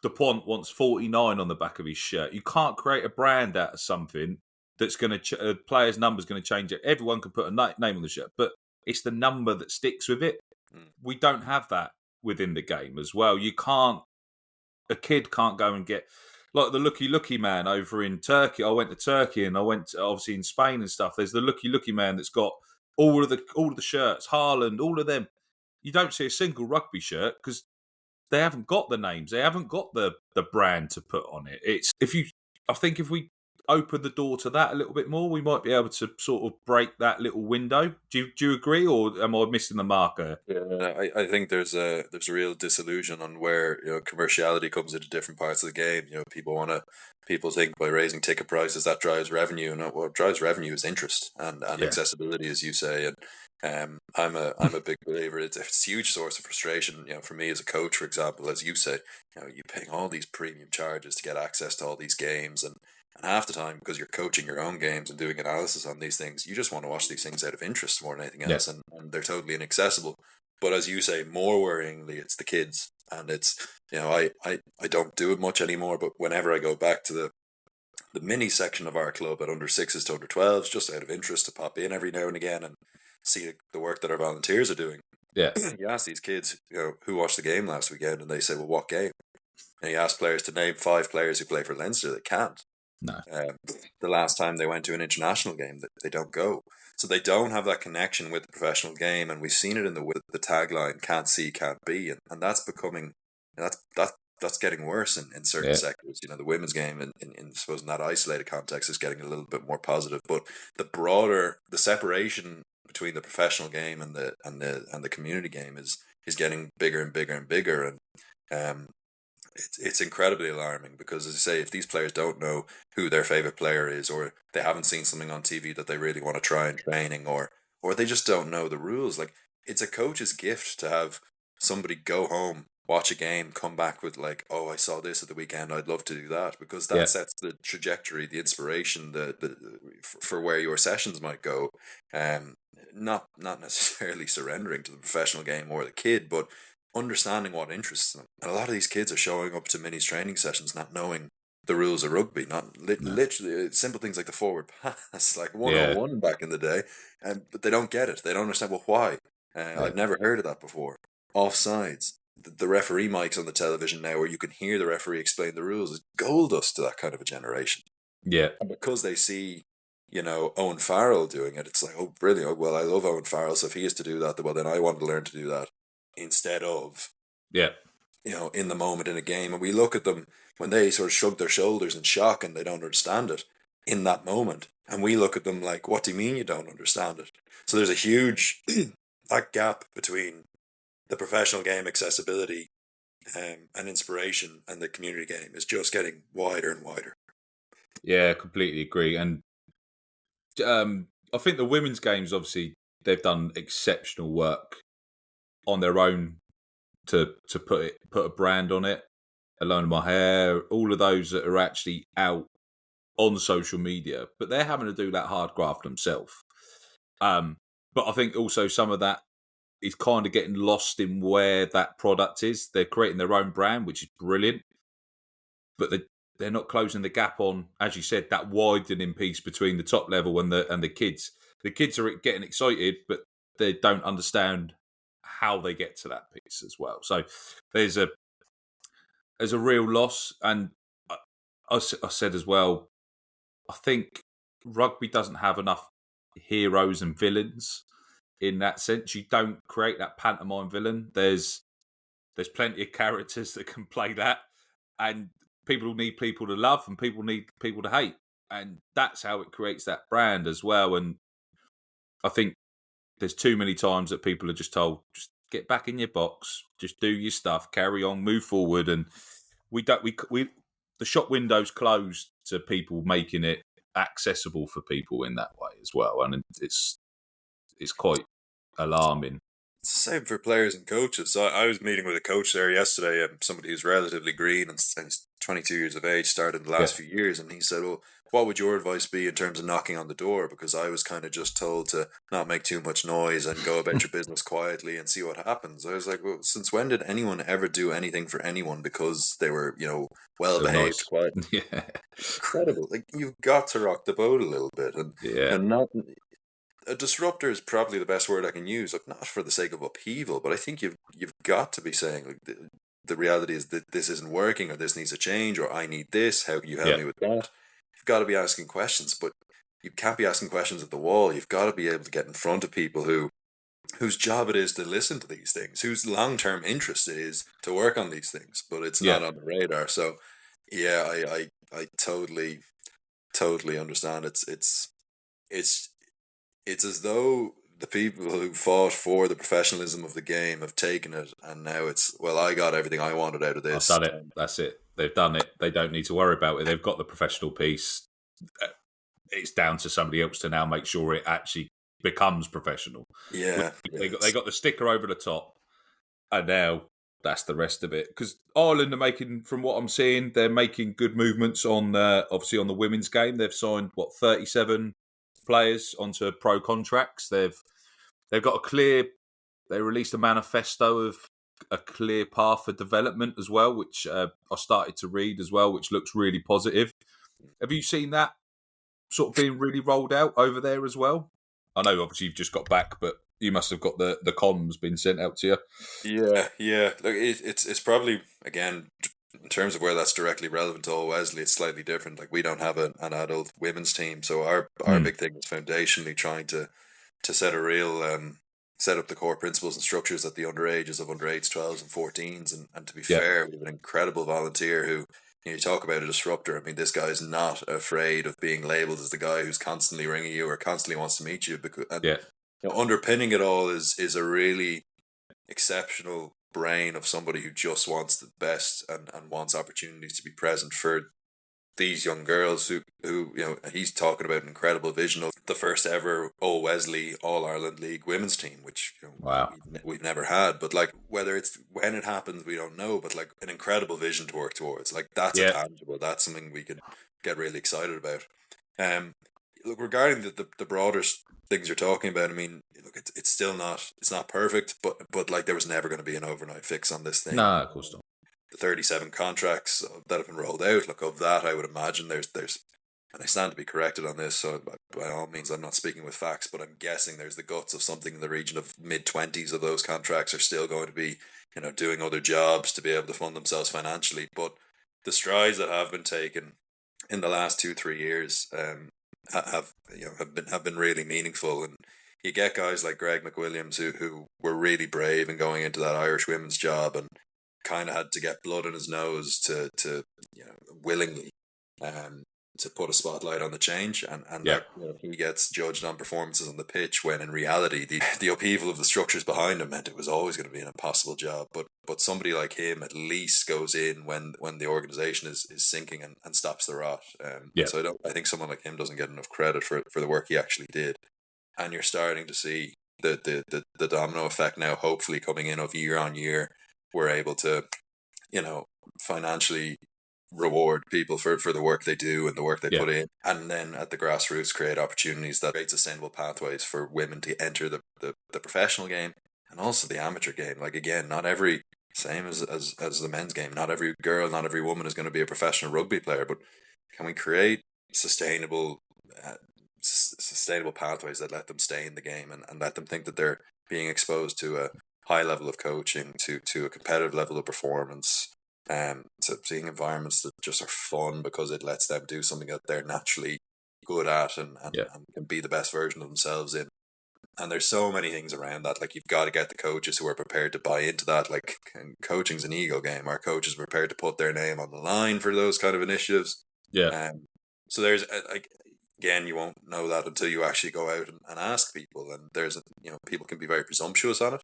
DuPont wants 49 on the back of his shirt. You can't create a brand out of something that's going to a player's number is going to change it. Everyone can put a name on the shirt, but it's the number that sticks with it. We don't have that within the game as well. You can't. A kid can't go and get. like the looky man over in Turkey. I went to Turkey and I went to, obviously in Spain and stuff. There's the looky man that's got all of the shirts, Haaland, all of them. You don't see a single rugby shirt because they haven't got the names. They haven't got the brand to put on it. I think if we open the door to that a little bit more, we might be able to sort of break that little window. Do you agree, or am I missing the marker? Yeah, I think there's a real disillusion on where commerciality comes into different parts of the game. People think by raising ticket prices that drives revenue, and what drives revenue is interest and Yeah. accessibility, as you say. And I'm a big believer. It's a huge source of frustration. For me as a coach, for example, as you say, you're paying all these premium charges to get access to all these games, and half the time, because you're coaching your own games and doing analysis on these things, you just want to watch these things out of interest more than anything else, and they're totally inaccessible. But as you say, more worryingly, it's the kids, and it's I don't do it much anymore, but whenever I go back to the mini section of our club at under 6s to under 12s, just out of interest to pop in every now and again and see the work that our volunteers are doing. Yeah. You ask these kids, who watched the game last weekend, and they say, well, what game? And you ask players to name 5 players who play for Leinster, they can't. No. The last time they went to an international game, they don't go. So they don't have that connection with the professional game, and we've seen it in the tagline, can't see, can't be, and that's becoming, that's getting worse in certain sectors. The women's game in suppose in that isolated context is getting a little bit more positive, but the separation between the professional game and the community game is getting bigger and bigger and bigger, and it's incredibly alarming, because, as I say, if these players don't know who their favorite player is, or they haven't seen something on TV that they really want to try in training, or they just don't know the rules, like, it's a coach's gift to have somebody go home, watch a game, come back with like, oh, I saw this at the weekend, I'd love to do that, because that sets the trajectory, the inspiration, for where your sessions might go. Not necessarily surrendering to the professional game or the kid, but understanding what interests them. And a lot of these kids are showing up to Mini's training sessions not knowing the rules of rugby, literally simple things like the forward pass, like 101 back in the day, but they don't get it. They don't understand, well, why? I've never heard of that before. Offsides. The referee mics on the television now, where you can hear the referee explain the rules, is gold dust to that kind of a generation. Yeah. And because they see, Owen Farrell doing it, it's like, oh, brilliant. Oh, well, I love Owen Farrell, so if he has to do that, well, then I want to learn to do that, instead of, in the moment in a game. And we look at them when they sort of shrug their shoulders in shock and they don't understand it in that moment. And we look at them like, what do you mean you don't understand it? So there's a huge that gap between the professional game accessibility and inspiration and the community game is just getting wider and wider. Yeah, completely agree. And I think the women's games, obviously, they've done exceptional work on their own to put a brand on it. Alone My Hair, all of those that are actually out on social media, but they're having to do that hard graft themselves. But I think also some of that is kind of getting lost in where that product is. They're creating their own brand, which is brilliant, but they're not closing the gap on, as you said, that widening piece between the top level and the kids. The kids are getting excited, but they don't understand how they get to that piece as well. So there's a real loss. And I said as well, I think rugby doesn't have enough heroes and villains in that sense. You don't create that pantomime villain. There's plenty of characters that can play that, and people need people to love and people need people to hate, and that's how it creates that brand as well. And I think there's too many times that people are just told, just get back in your box, just do your stuff, carry on, move forward. And the shop window's closed to people making it accessible for people in that way as well. And it's quite alarming. It's the same for players and coaches. So I was meeting with a coach there yesterday, somebody who's relatively green and he's 22 years of age, started in the last few years, and he said, well, what would your advice be in terms of knocking on the door? Because I was kind of just told to not make too much noise and go about your business quietly and see what happens. I was like, well, since when did anyone ever do anything for anyone because they were, well-behaved, quiet? Yeah. Incredible. Like, you've got to rock the boat a little bit. And not... A disruptor is probably the best word I can use. Like, not for the sake of upheaval, but I think you've got to be saying, like, the reality is that this isn't working, or this needs a change, or I need this. How can you help me with that? You've got to be asking questions, but you can't be asking questions at the wall. You've got to be able to get in front of people whose job it is to listen to these things, whose long-term interest it is to work on these things, but it's not on the radar. So yeah, I totally understand. It's as though the people who fought for the professionalism of the game have taken it, and now it's, well, I got everything I wanted out of this. I've done it. That's it. They've done it. They don't need to worry about it. They've got the professional piece. It's down to somebody else to now make sure it actually becomes professional. Yeah, they got the sticker over the top, and now that's the rest of it. Because Ireland are making, from what I'm seeing, they're making good movements on obviously on the women's game. They've signed 37 players onto pro contracts. They've got a clear. They released a manifesto of a clear path for development as well, which I started to read as well, which looks really positive. Have you seen that sort of being really rolled out over there as well? I know obviously you've just got back, but you must have got the comms being sent out to you. Yeah. Look, it's probably, again, in terms of where that's directly relevant to Old Wesley, it's slightly different. Like, we don't have an adult women's team, so our big thing is foundationally trying to set a real set up the core principles and structures at the underages of under 8s, 12s, and 14s. And to be fair, we have an incredible volunteer who, you talk about a disruptor. I mean, this guy's not afraid of being labelled as the guy who's constantly ringing you or constantly wants to meet you. Because underpinning it all is a really exceptional brain of somebody who just wants the best and wants opportunities to be present for these young girls who he's talking about an incredible vision of the first ever Old Wesley All-Ireland League women's team, which we've never had. But like, whether it's when it happens, we don't know, but like, an incredible vision to work towards. Like, that's tangible. That's something we can get really excited about. Look, regarding the broader things you're talking about, I mean, look, it's still not perfect, but like, there was never going to be an overnight fix on this thing. No, of course not. The 37 contracts that have been rolled out, look, of that, I would imagine there's, and I stand to be corrected on this, so by all means, I'm not speaking with facts, but I'm guessing there's the guts of something in the region of mid-20s of those contracts are still going to be, doing other jobs to be able to fund themselves financially. But the strides that have been taken in the last 2-3 years have been really meaningful. And you get guys like Greg McWilliams who were really brave in going into that Irish women's job and kind of had to get blood in his nose to willingly to put a spotlight on the change, and that, he gets judged on performances on the pitch, when in reality the upheaval of the structures behind him meant it was always going to be an impossible job. But somebody like him at least goes in when the organisation is sinking and stops the rot. So I think someone like him doesn't get enough credit for the work he actually did. And you're starting to see the domino effect now, hopefully coming in of year on year. We're able to, financially reward people for the work they do and the work they put in, and then at the grassroots create opportunities that create sustainable pathways for women to enter the professional game and also the amateur game. Like, again, not every, same as the men's game, not every girl, not every woman is going to be a professional rugby player, but can we create sustainable pathways that let them stay in the game and let them think that they're being exposed to a high level of coaching, to a competitive level of performance, to seeing environments that just are fun because it lets them do something that they're naturally good at and can be the best version of themselves in. And there's so many things around that. Like, you've got to get the coaches who are prepared to buy into that. Like, coaching's an ego game. Our coaches are prepared to put their name on the line for those kind of initiatives. So there's again, you won't know that until you actually go out and ask people. And there's people can be very presumptuous on it.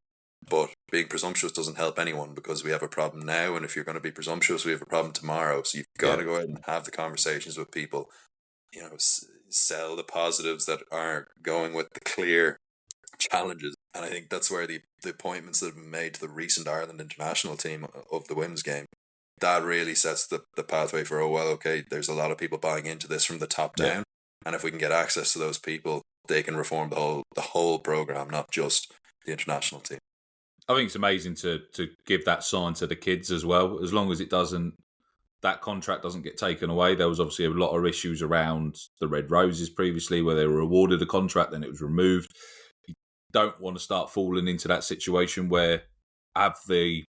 But being presumptuous doesn't help anyone, because we have a problem now, and if you're going to be presumptuous, we have a problem tomorrow. So you've got to go out and have the conversations with people, sell the positives that are going with the clear challenges. And I think that's where the appointments that have been made to the recent Ireland international team of the women's game, that really sets the pathway for, there's a lot of people buying into this from the top down. And if we can get access to those people, they can reform the whole program, not just the international team. I think it's amazing to give that sign to the kids as well, as long as that contract doesn't get taken away. There was obviously a lot of issues around the Red Roses previously, where they were awarded a contract, then it was removed. You don't want to start falling into that situation where have the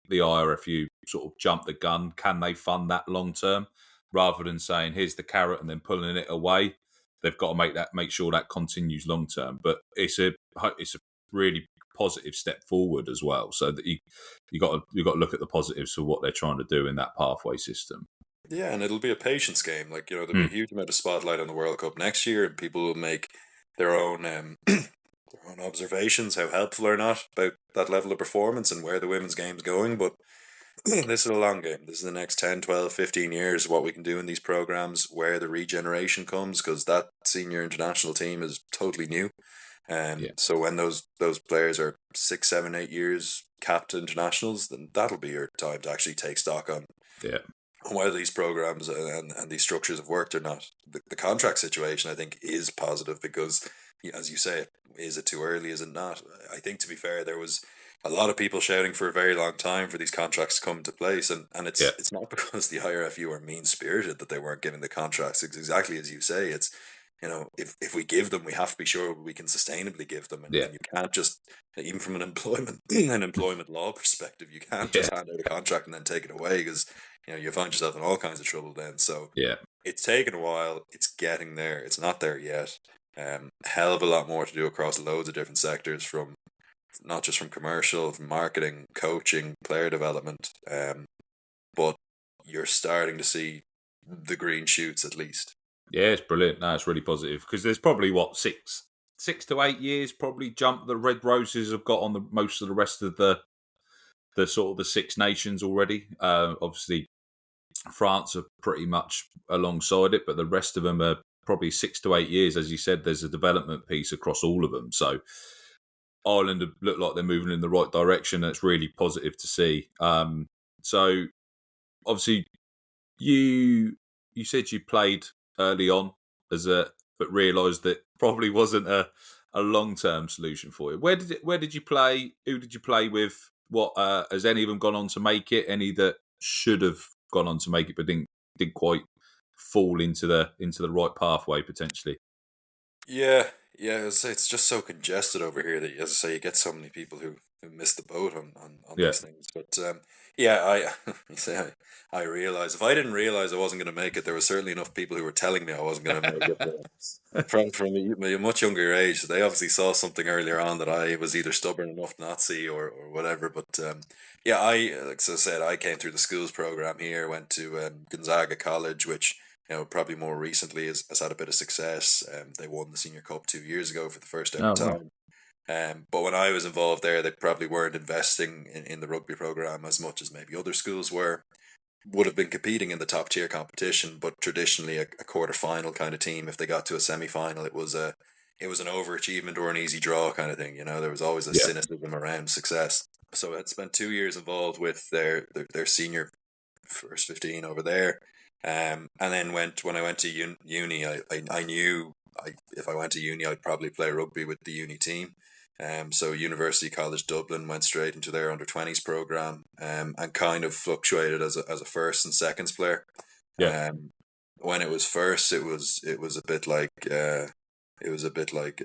the IRFU sort of jumped the gun. Can they fund that long term rather than saying here's the carrot and then pulling it away? They've got to make sure that continues long term. But it's a really positive step forward as well. So that you got to look at the positives for what they're trying to do in that pathway system. Yeah, and it'll be a patience game. Like, there'll be a huge amount of spotlight on the World Cup next year, and people will make their own their own observations, how helpful or not about that level of performance and where the women's game's going. But this is a long game. This is the next 10, 12, 15 years, what we can do in these programs, where the regeneration comes, because that senior international team is totally new. So when those players are 6, 7, 8 years capped internationals, then that'll be your time to actually take stock on whether these programs and these structures have worked or not. The contract situation, I think, is positive because, as you say, is it too early? Is it not? I think, to be fair, there was a lot of people shouting for a very long time for these contracts to come into place, and it's not because the IRFU are mean spirited that they weren't giving the contracts. It's exactly as you say. It's, if we give them, we have to be sure we can sustainably give them, and you can't just, even from an employment law perspective, you can't just hand out a contract and then take it away, because you find yourself in all kinds of trouble then. So it's taken a while. It's getting there. It's not there yet. Hell of a lot more to do across loads of different sectors, from not just from commercial, from marketing, coaching, player development. But you're starting to see the green shoots, at least. Yeah, it's brilliant. No, it's really positive, because there's probably 6 to 8 years probably jump the Red Roses have got on the most of the rest of the sort of the Six Nations already. Obviously, France are pretty much alongside it, but the rest of them are probably 6 to 8 years. As you said, there's a development piece across all of them. So Ireland look like they're moving in the right direction. And it's really positive to see. So obviously, you said you played early on but realised that probably wasn't a long-term solution for you. Where did you play? Who did you play with? What has any of them gone on to make it? Any that should have gone on to make it but didn't quite fall into the right pathway potentially? Yeah. As I say, it's just so congested over here that, as I say, you get so many people who miss the boat on these things. But I realised, if I didn't realise I wasn't going to make it, there were certainly enough people who were telling me I wasn't going to make it. From a much younger age, they obviously saw something earlier on that I was either stubborn enough not to see or whatever. But like I said, I came through the schools program here, went to Gonzaga College, which, probably more recently has had a bit of success. They won the Senior Cup 2 years ago for the first ever time. But when I was involved there, they probably weren't investing in the rugby program as much as maybe other schools would have been competing in the top tier competition, but traditionally a quarter final kind of team. If they got to a semi final, it was an overachievement or an easy draw kind of thing. There was always a cynicism around success. So I'd spent 2 years involved with their senior first 15 over there. And then when I went to uni, I knew if I went to uni, I'd probably play rugby with the uni team. So University College Dublin went straight into their under-20s program, and kind of fluctuated as a first and seconds player. When it was first, it was a bit like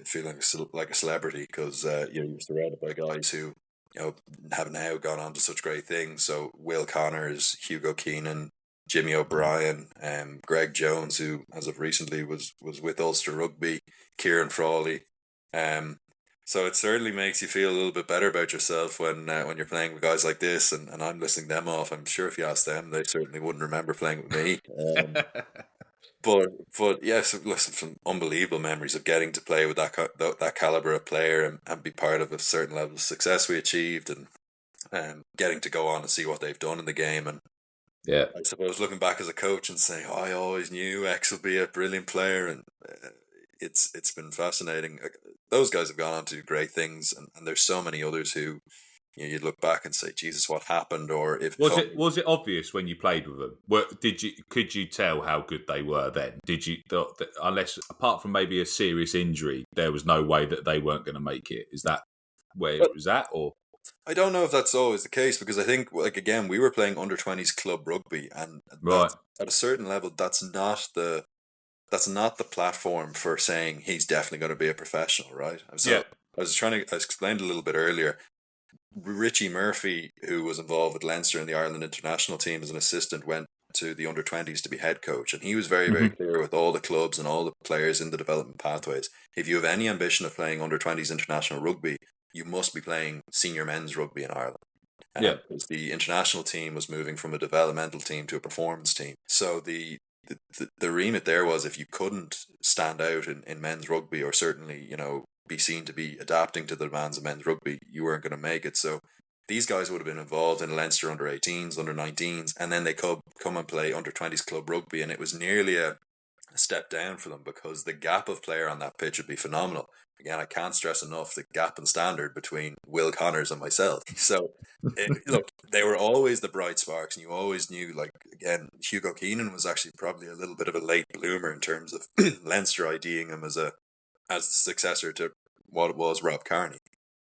feeling like a celebrity, because you're surrounded by guys who have now gone on to such great things. So Will Connors, Hugo Keenan, Jimmy O'Brien, Greg Jones, who as of recently was with Ulster Rugby, Kieran Frawley. So it certainly makes you feel a little bit better about yourself when you're playing with guys like this, and I'm listing them off. I'm sure if you asked them, they certainly wouldn't remember playing with me. But yes, listen, some unbelievable memories of getting to play with that caliber of player and be part of a certain level of success we achieved, and getting to go on and see what they've done in the game. And I suppose looking back as a coach and saying, I always knew X would be a brilliant player, and it's been fascinating. Those guys have gone on to do great things, and there's so many others who you'd look back and say, Jesus, what happened? Or was it obvious when you played with them? Could you tell how good they were then? Did you, unless apart from maybe a serious injury, there was no way that they weren't going to make it? Is that where it was at, or? I don't know if that's always the case, because I think, again, we were playing under-20s club rugby, and at a certain level, that's not the platform for saying he's definitely going to be a professional, right? I explained a little bit earlier. Richie Murphy, who was involved with Leinster and the Ireland international team as an assistant, went to the under-20s to be head coach, and he was very, very clear with all the clubs and all the players in the development pathways. If you have any ambition of playing under-20s international rugby, you must be playing senior men's rugby in Ireland. Because the international team was moving from a developmental team to a performance team. So the remit there was, if you couldn't stand out in men's rugby, or certainly, you know, be seen to be adapting to the demands of men's rugby, you weren't going to make it. So these guys would have been involved in Leinster under 18s, under 19s, and then they could come and play under 20s club rugby, and it was nearly a step down for them, because the gap of player on that pitch would be phenomenal. Again, I can't stress enough the gap in standard between Will Connors and myself. So, look, they were always the bright sparks, and you always knew, like, again, Hugo Keenan was actually probably a little bit of a late bloomer in terms of Leinster IDing him as the successor to what it was Rob Kearney.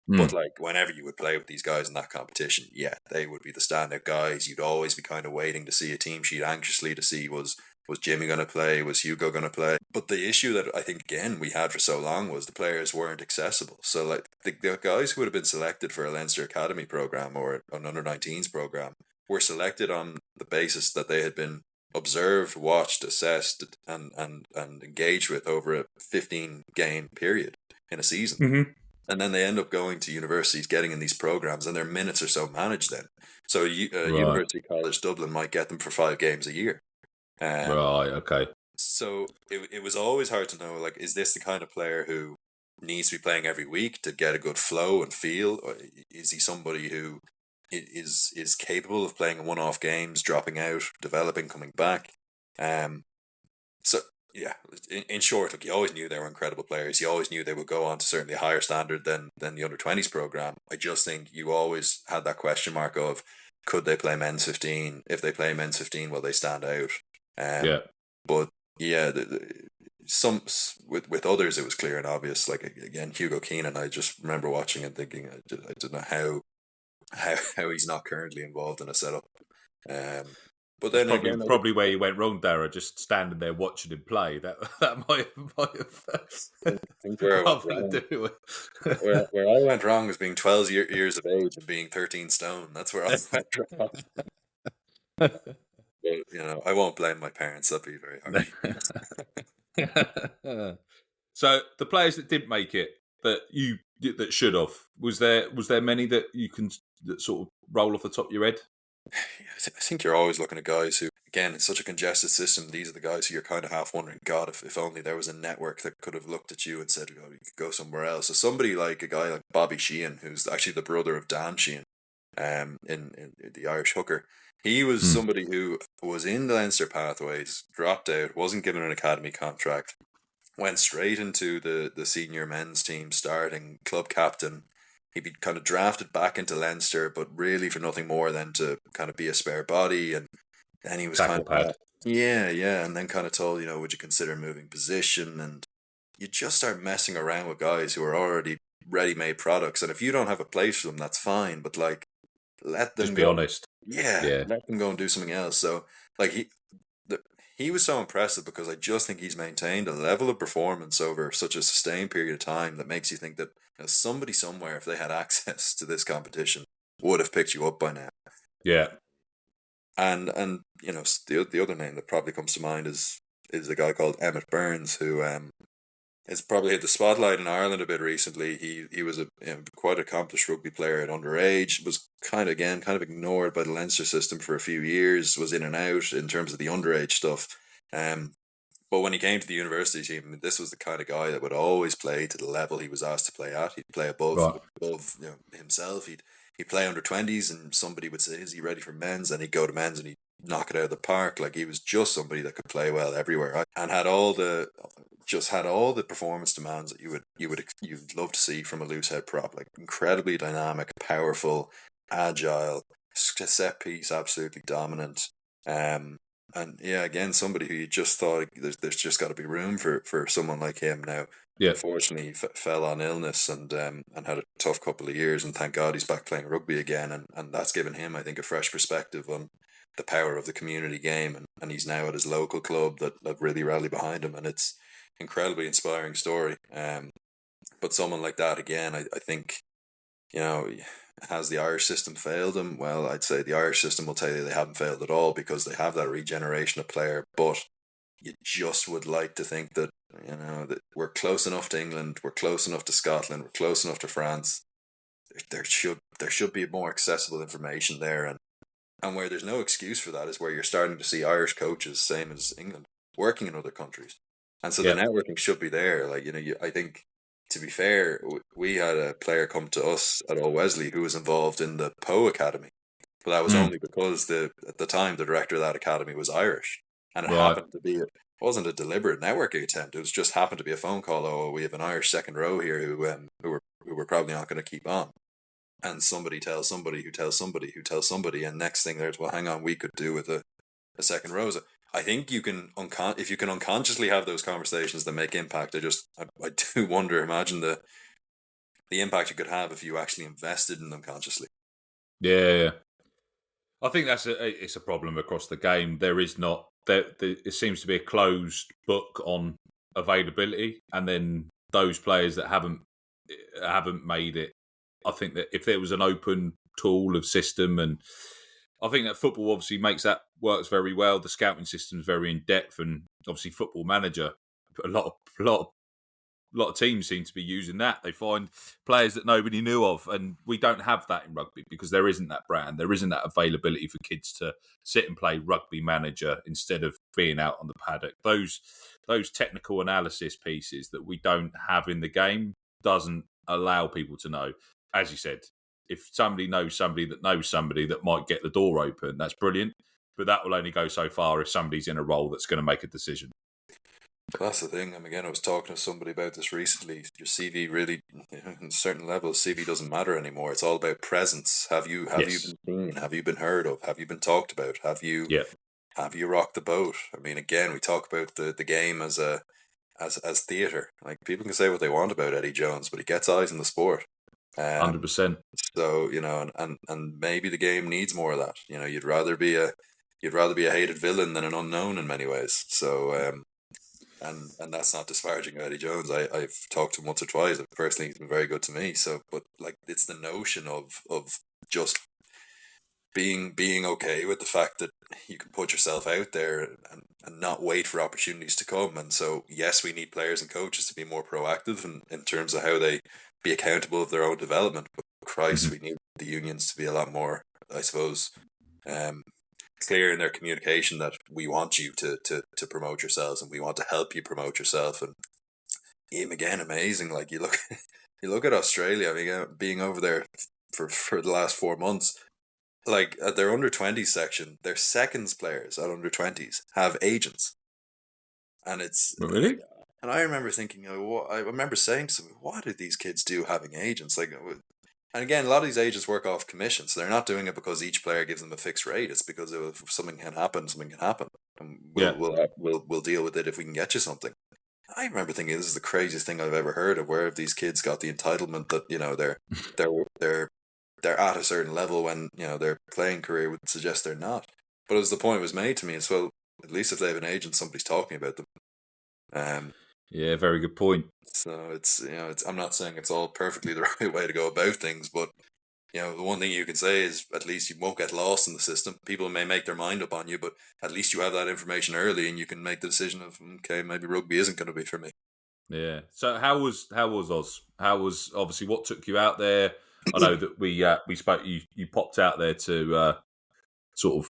But, like, whenever you would play with these guys in that competition, yeah, they would be the standout guys. You'd always be kind of waiting to see a team sheet anxiously to see was Jimmy going to play? Was Hugo going to play? But the issue that I think, again, we had for so long was the players weren't accessible. So, like, the guys who would have been selected for a Leinster Academy program or an under-19s program were selected on the basis that they had been observed, watched, assessed, and engaged with over a 15-game period in a season. And then they end up going to universities, getting in these programs, and their minutes are so managed then. So University College Dublin might get them for 5 games a year. Okay. So it was always hard to know, like, is this the kind of player who needs to be playing every week to get a good flow and feel? Or is he somebody who is capable of playing one-off games, dropping out, developing, coming back? So, yeah, in short, like, you always knew they were incredible players. You always knew they would go on to certainly a higher standard than the under-20s program. I just think you always had that question mark of, could they play men's 15? If they play men's 15, will they stand out? But yeah, some with others it was clear and obvious. Like, again, Hugo Keenan, I just remember watching and thinking, I don't know how he's not currently involved in a setup. But then probably where you went wrong, Darragh, just standing there watching him play. That might have where I went wrong was being 12 years of age and being 13 stone. That's where I went wrong. But, you know, I won't blame my parents. That'd be very hard. So the players that didn't make it, that should have, was there many that you can sort of roll off the top of your head? I think you're always looking at guys who, again, it's such a congested system. These are the guys who you're kind of half wondering, God, if only there was a network that could have looked at you and said, oh, you could go somewhere else. So somebody like a guy like Bobby Sheehan, who's actually the brother of Dan Sheehan, in the Irish hooker. He was somebody who was in the Leinster pathways, dropped out, wasn't given an academy contract, went straight into the senior men's team, starting club captain. He'd be kind of drafted back into Leinster, but really for nothing more than to kind of be a spare body. And then he was and then kind of told, you know, would you consider moving position? And you just start messing around with guys who are already ready-made products. And if you don't have a place for them, that's fine. But, like, let them just be honest. Yeah, let them go and do something else. So, like, he was so impressive because I just think he's maintained a level of performance over such a sustained period of time that makes you think that, you know, somebody somewhere, if they had access to this competition, would have picked you up by now. Yeah. And you know, the other name that probably comes to mind is a guy called Emmett Burns, who has probably hit the spotlight in Ireland a bit recently. He was a quite accomplished rugby player at underage, was kind of ignored by the Leinster system for a few years, was in and out in terms of the underage stuff. But when he came to the university team, this was the kind of guy that would always play to the level he was asked to play at. He'd play above you know, himself. He'd play under 20s, and somebody would say, is he ready for men's? And he'd go to men's and he'd knock it out of the park. Like, he was just somebody that could play well everywhere, and had all the performance demands that you'd love to see from a loose head prop. Like, incredibly dynamic, powerful, agile, set piece, absolutely dominant. And yeah, again, somebody who you just thought there's just got to be room for someone like him now. Yeah. Unfortunately, he fell on illness and had a tough couple of years, and thank God he's back playing rugby again, and that's given him, I think, a fresh perspective on the power of the community game, and he's now at his local club that really rally behind him, and it's incredibly inspiring story. But someone like that, again, I think has the Irish system failed them? Well, I'd say the Irish system will tell you they haven't failed at all because they have that regeneration of player. But you just would like to think that that we're close enough to England, we're close enough to Scotland, we're close enough to France. There should be more accessible information there, and where there's no excuse for that is where you're starting to see Irish coaches, same as England, working in other countries, and so the Yeah. networking should be there. Like I think, to be fair, we had a player come to us at Old Wesley who was involved in the Poe Academy, but that was Mm. only because at the time the director of that academy was Irish, and it Right. happened to be it wasn't a deliberate networking attempt. It was just happened to be a phone call. Oh, we have an Irish second row here who we're probably not going to keep on. And somebody tells somebody who tells somebody who tells somebody, and next thing there's, well, hang on, we could do with a second row. So I think you can if you can unconsciously have those conversations that make impact. I do wonder, imagine the impact you could have if you actually invested in them consciously. Yeah. I think it's a problem across the game. There is not it seems to be a closed book on availability, and then those players that haven't made it. I think that if there was an open tool of system, and I think that football obviously works very well. The scouting system is very in depth, and obviously Football Manager, a lot of teams seem to be using that. They find players that nobody knew of, and we don't have that in rugby because there isn't that brand, there isn't that availability for kids to sit and play Rugby Manager instead of being out on the paddock. Those technical analysis pieces that we don't have in the game doesn't allow people to know. As you said, if somebody knows somebody that might get the door open, that's brilliant. But that will only go so far if somebody's in a role that's going to make a decision. That's the thing. Again, I was talking to somebody about this recently. Your CV really, in certain levels, CV doesn't matter anymore. It's all about presence. Have you Yes. been seen? Have you been heard of? Have you been talked about? Have you Yeah. rocked the boat? I mean, again, we talk about the game as theatre. Like, people can say what they want about Eddie Jones, but he gets eyes in the sport. 100%. So and maybe the game needs more of that. You'd rather be a hated villain than an unknown in many ways. So and that's not disparaging Eddie Jones. I've talked to him once or twice. Personally, he's been very good to me. So, but like, it's the notion of just being okay with the fact that you can put yourself out there and not wait for opportunities to come. And so, yes, we need players and coaches to be more proactive in terms of how they be accountable of their own development. But Christ, we need the unions to be a lot more, I suppose, clear in their communication that we want you to promote yourselves and we want to help you promote yourself. And even again, amazing. Like, you look at Australia. I mean, being over there for the last 4 months, like, at their under-20s section, their seconds players at under-20s have agents, and it's Really? and I remember thinking, I remember saying to them, what do these kids do having agents? Like, and again, a lot of these agents work off commission, so they're not doing it because each player gives them a fixed rate. It's because if something can happen, and we'll deal with it if we can get you something. I remember thinking, this is the craziest thing I've ever heard of. Where have these kids got the entitlement that they're at a certain level when their playing career would suggest they're not? But as the point was made to me as well, at least if they have an agent, somebody's talking about them. Yeah, very good point. So it's I'm not saying it's all perfectly the right way to go about things, but the one thing you can say is at least you won't get lost in the system. People may make their mind up on you, but at least you have that information early, and you can make the decision of, okay, maybe rugby isn't going to be for me. Yeah. So how was Oz? How was, obviously, what took you out there? I know that we spoke. You popped out there to sort of,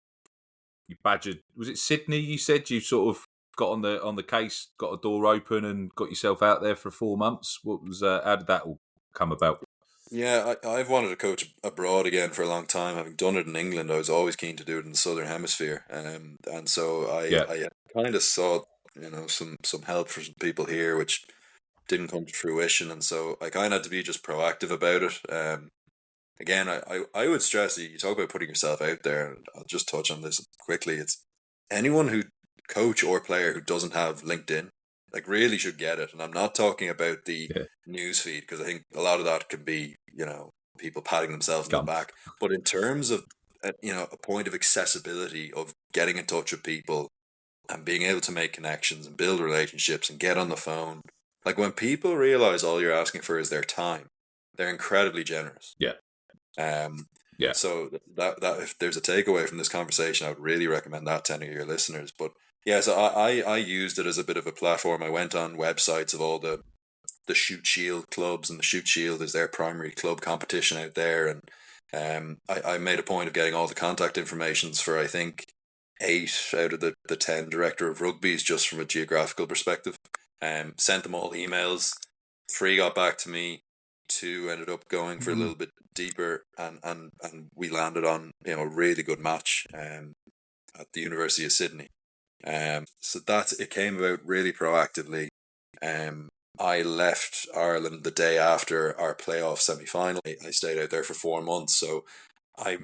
you badgered. Was it Sydney? You said you sort of got on the case, got a door open, and got yourself out there for 4 months. What was how did that all come about? Yeah, I've wanted to coach abroad again for a long time. Having done it in England, I was always keen to do it in the Southern Hemisphere, and so Yeah. I kind of saw some help from some people here, which didn't come to fruition, and so I kind of had to be just proactive about it. Again, I would stress that you talk about putting yourself out there, and I'll just touch on this quickly. It's anyone who coach or player who doesn't have LinkedIn, like, really should get it. And I'm not talking about the Yeah. news feed, because I think a lot of that can be people patting themselves on the Gump. back. But in terms of a point of accessibility, of getting in touch with people and being able to make connections and build relationships and get on the phone, like, when people realize all you're asking for is their time, they're incredibly generous. Yeah. Yeah. So that if there's a takeaway from this conversation, I would really recommend that to any of your listeners. But yeah, so I used it as a bit of a platform. I went on websites of all the Shoot Shield clubs, and the Shoot Shield is their primary club competition out there. And I made a point of getting all the contact informations for, I think, 8 out of the 10 director of rugby's, just from a geographical perspective. Sent them all emails. 3 got back to me. 2 ended up going for a little bit deeper, and we landed on a really good match at the University of Sydney. So it came about really proactively. I left Ireland the day after our playoff semi-final. I stayed out there for 4 months, so I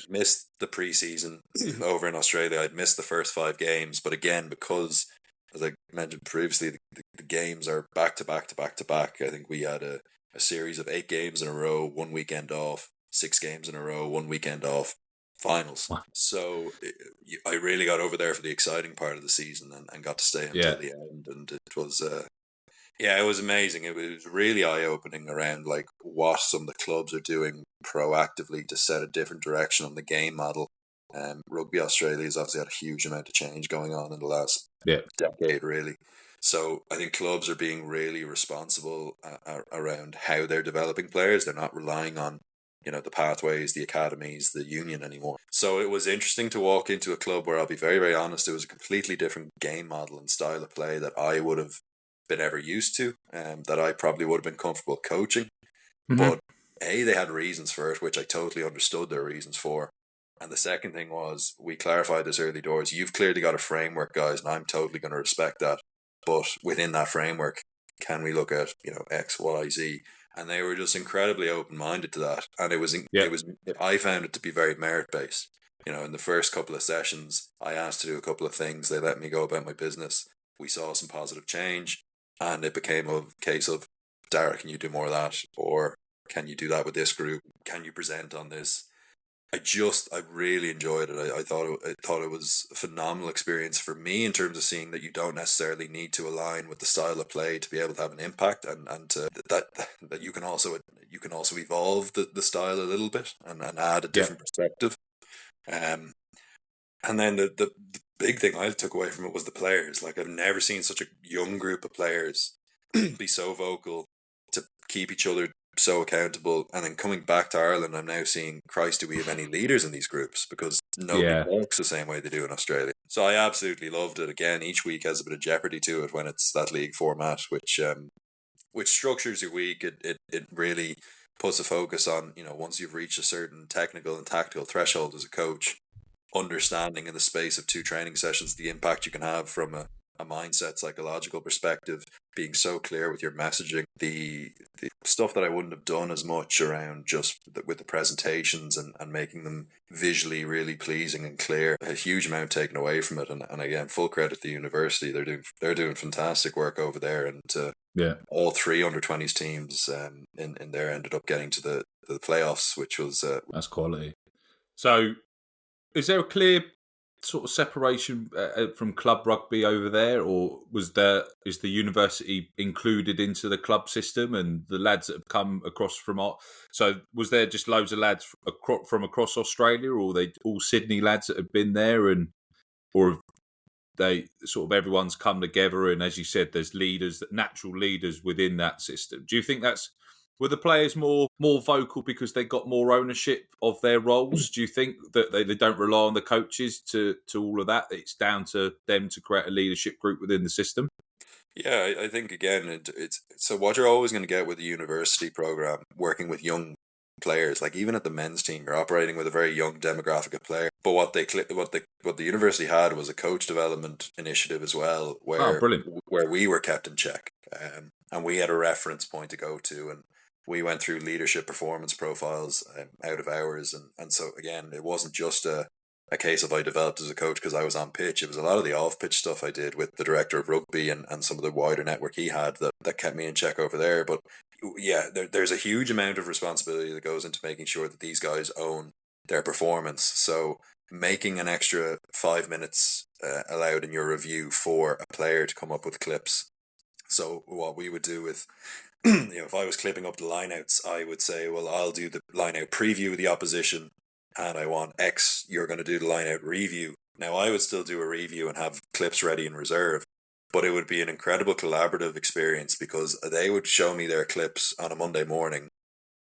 missed the pre-season over in Australia. I'd missed the first 5 games, but again, because, as I mentioned previously, the games are back to back to back to back. I think we had a series of 8 games in a row, 1 weekend off, 6 games in a row, 1 weekend off, finals. Wow. So I really got over there for the exciting part of the season and got to stay until the end, and it was it was amazing. It was really eye-opening around like what some of the clubs are doing proactively to set a different direction on the game model. Rugby Australia has obviously had a huge amount of change going on in the last decade, really. So I think clubs are being really responsible around how they're developing players. They're not relying on the pathways, the academies, the union anymore. So it was interesting to walk into a club where, I'll be very, very honest, it was a completely different game model and style of play that I would have been ever used to, that I probably would have been comfortable coaching. But they had reasons for it, which I totally understood their reasons for. And the second thing was, we clarified this early doors. You've clearly got a framework, guys, and I'm totally going to respect that. But within that framework, can we look at X, Y, Z? And they were just incredibly open-minded to that. And it was I found it to be very merit-based. In the first couple of sessions, I asked to do a couple of things. They let me go about my business. We saw some positive change, and it became a case of, Darragh, can you do more of that? Or can you do that with this group? Can you present on this? I really enjoyed it. I thought it was a phenomenal experience for me, in terms of seeing that you don't necessarily need to align with the style of play to be able to have an impact, and to that you can also evolve the style a little bit and add a different perspective. And then the big thing I took away from it was the players. Like, I've never seen such a young group of players be so vocal to keep each other so accountable. And then coming back to Ireland, I'm now seeing, Christ, do we have any leaders in these groups? Because nobody talks the same way they do in Australia. So I absolutely loved it. Again, each week has a bit of jeopardy to it when it's that league format, which structures your week. It really puts a focus on, once you've reached a certain technical and tactical threshold as a coach, understanding in the space of 2 training sessions the impact you can have from a mindset, psychological perspective, being so clear with your messaging, the stuff that I wouldn't have done as much around just with the presentations and making them visually really pleasing and clear. A huge amount taken away from it, and again, full credit to the university. They're doing fantastic work over there, and all 3 under-20s teams in there ended up getting to the playoffs, which was that's quality. So is there a clear sort of separation from club rugby over there, or is the university included into the club system, and the lads that have come across from so was there just loads of lads from across Australia, or are they all Sydney lads that have been there, or have they sort of everyone's come together, and as you said, there's natural leaders within that system? Do you think were the players more vocal because they got more ownership of their roles? Do you think that they don't rely on the coaches to all of that? It's down to them to create a leadership group within the system? Yeah, I think, again, it's so what you're always going to get with a university program, working with young players, like even at the men's team, you're operating with a very young demographic of player. But what the university had was a coach development initiative as well, where we were kept in check, and we had a reference point to go to, and we went through leadership performance profiles out of hours, and so again, it wasn't just a case of I developed as a coach because I was on pitch. It was a lot of the off-pitch stuff I did with the director of rugby and some of the wider network he had that kept me in check over there. But yeah, there's a huge amount of responsibility that goes into making sure that these guys own their performance. So making an extra 5 minutes allowed in your review for a player to come up with clips. So what we would do with if I was clipping up the lineouts, I would say, well, I'll do the lineout preview of the opposition, and I want X, you're going to do the lineout review. Now, I would still do a review and have clips ready in reserve, but it would be an incredible collaborative experience because they would show me their clips on a Monday morning.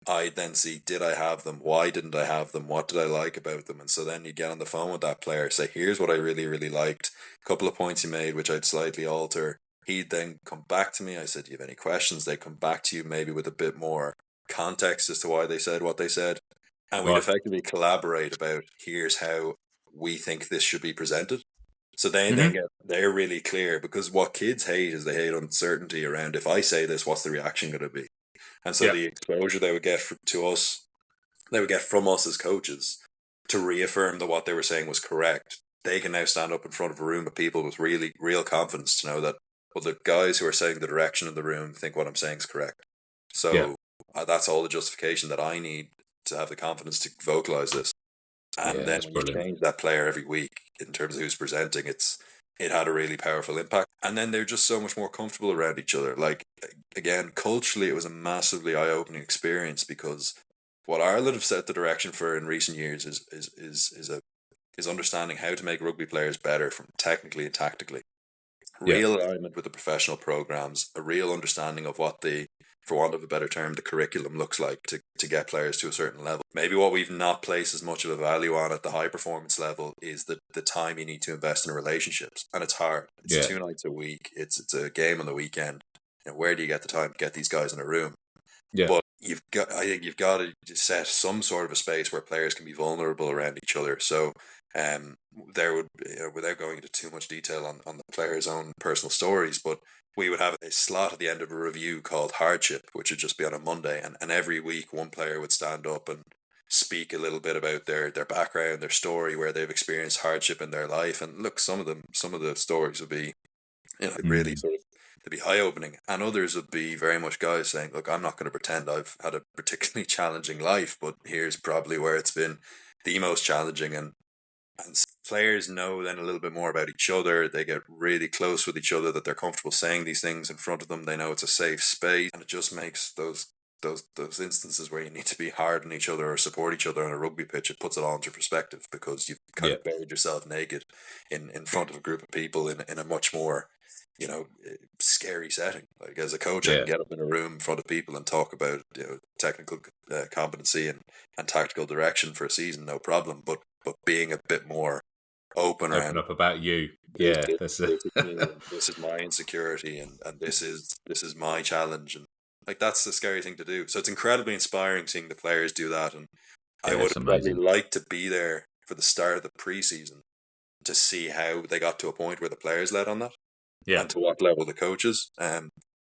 I'd then see, did I have them? Why didn't I have them? What did I like about them? And so then you get on the phone with that player, say, here's what I really, really liked. A couple of points you made, which I'd slightly alter. He'd then come back to me. I said, do you have any questions? They come back to you maybe with a bit more context as to why they said what they said. And we'd effectively collaborate about, here's how we think this should be presented. So they're really clear, because what kids hate is they hate uncertainty around, if I say this, what's the reaction going to be? And so the exposure they would get to us, they would get from us as coaches to reaffirm that what they were saying was correct. They can now stand up in front of a room of people with really real confidence to know that, well, the guys who are setting the direction of the room think what I'm saying is correct. So that's all the justification that I need to have the confidence to vocalize this. And then when you change that player every week in terms of who's presenting, it had a really powerful impact. And then they're just so much more comfortable around each other. Like, again, culturally, it was a massively eye-opening experience, because what Ireland have set the direction for in recent years is understanding how to make rugby players better, from technically and tactically. Real alignment with the professional programs, a real understanding of what for want of a better term, the curriculum looks like to get players to a certain level. Maybe what we've not placed as much of a value on at the high performance level is the time you need to invest in relationships. And it's hard. It's 2 nights a week. It's a game on the weekend. Where do you get the time to get these guys in a room? Yeah. But I think you've got to set some sort of a space where players can be vulnerable around each other. So there would, without going into too much detail on the players' own personal stories, but we would have a slot at the end of a review called Hardship, which would just be on a Monday. And every week, one player would stand up and speak a little bit about their background, their story, where they've experienced hardship in their life. And look, some of the stories would be, really sort of, they'd be eye-opening. And others would be very much guys saying, look, I'm not going to pretend I've had a particularly challenging life, but here's probably where it's been the most challenging. And players know then a little bit more about each other. They get really close with each other, that they're comfortable saying these things in front of them. They know it's a safe space, and it just makes those instances where you need to be hard on each other or support each other on a rugby pitch, it puts it all into perspective, because you've kind of buried yourself naked in front of a group of people in a much more scary setting. Like, as a coach, I can get up in a room in front of people and talk about technical competency and tactical direction for a season, no problem. But being a bit more open up about you, this is my insecurity, and this is my challenge, and like, that's the scary thing to do. So it's incredibly inspiring seeing the players do that, and I would have probably liked to be there for the start of the preseason to see how they got to a point where the players led on that, and to what level the coaches.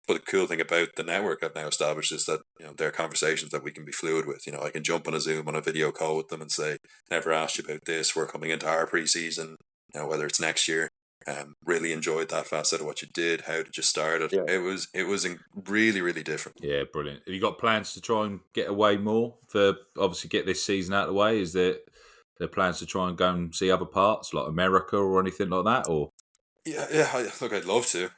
But the cool thing about the network I've now established is that there are conversations that we can be fluid with. I can jump on a Zoom, on a video call with them, and say, never asked you about this. We're coming into our preseason, whether it's next year. Really enjoyed that facet of what you did. How did you start it? It was really, really different. Yeah, brilliant. Have you got plans to try and get away more, for obviously get this season out of the way? Is there plans to try and go and see other parts like America or anything like that, or? Yeah. Look, I'd love to.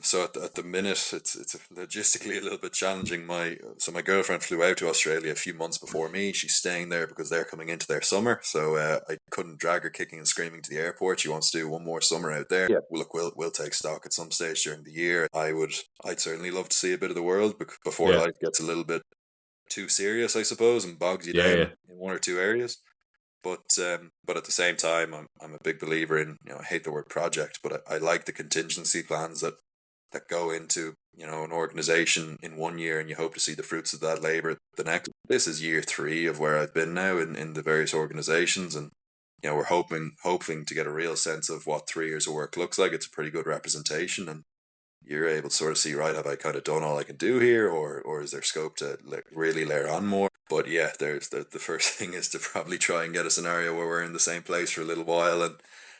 So at the minute, it's logistically a little bit challenging. My girlfriend flew out to Australia a few months before me. She's staying there because they're coming into their summer. So I couldn't drag her kicking and screaming to the airport. She wants to do one more summer out there. Yeah. Look, we'll take stock at some stage during the year. I'd certainly love to see a bit of the world before life gets a little bit too serious, I suppose, and bogs you down in one or two areas. But at the same time, I'm a big believer in, I hate the word project, but I like the contingency plans that go into, an organization in 1 year, and you hope to see the fruits of that labor the next. This is year 3 of where I've been now in the various organizations, and we're hoping to get a real sense of what 3 years of work looks like. It's a pretty good representation, and you're able to sort of see, right, have I kind of done all I can do here, or is there scope to really layer on more? But there's the first thing is to probably try and get a scenario where we're in the same place for a little while, and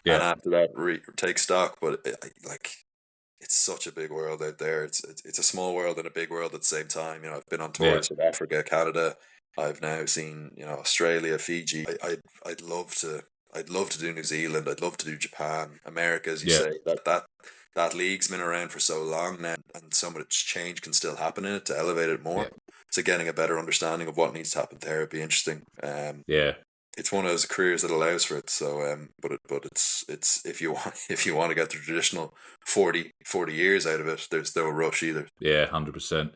after that take stock. But it's such a big world out there. It's a small world and a big world at the same time. I've been on tours with Africa, Canada. I've now seen Australia, Fiji. I'd love to do New Zealand. I'd love to do Japan, America, as you say. That that league's been around for so long now, and so much change can still happen in it to elevate it more. Yeah. So getting a better understanding of what needs to happen there would be interesting. Yeah. It's one of those careers that allows for it. So, but it's if you want to get the traditional 40 years out of it, there's no rush either. Yeah, 100%.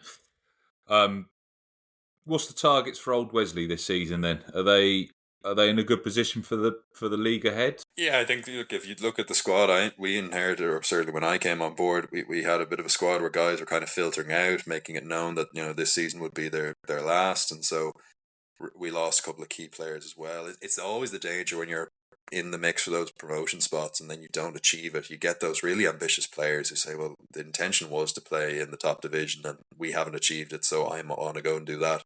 What's the targets for Old Wesley this season? Then are they in a good position for the league ahead? Yeah, I think look, if you look at the squad, we inherited, or certainly when I came on board, we had a bit of a squad where guys were kind of filtering out, making it known that this season would be their last, and so we lost a couple of key players as well. It's always the danger when you're in the mix for those promotion spots and then you don't achieve it. You get those really ambitious players who say, well, the intention was to play in the top division and we haven't achieved it, so I'm on to go and do that.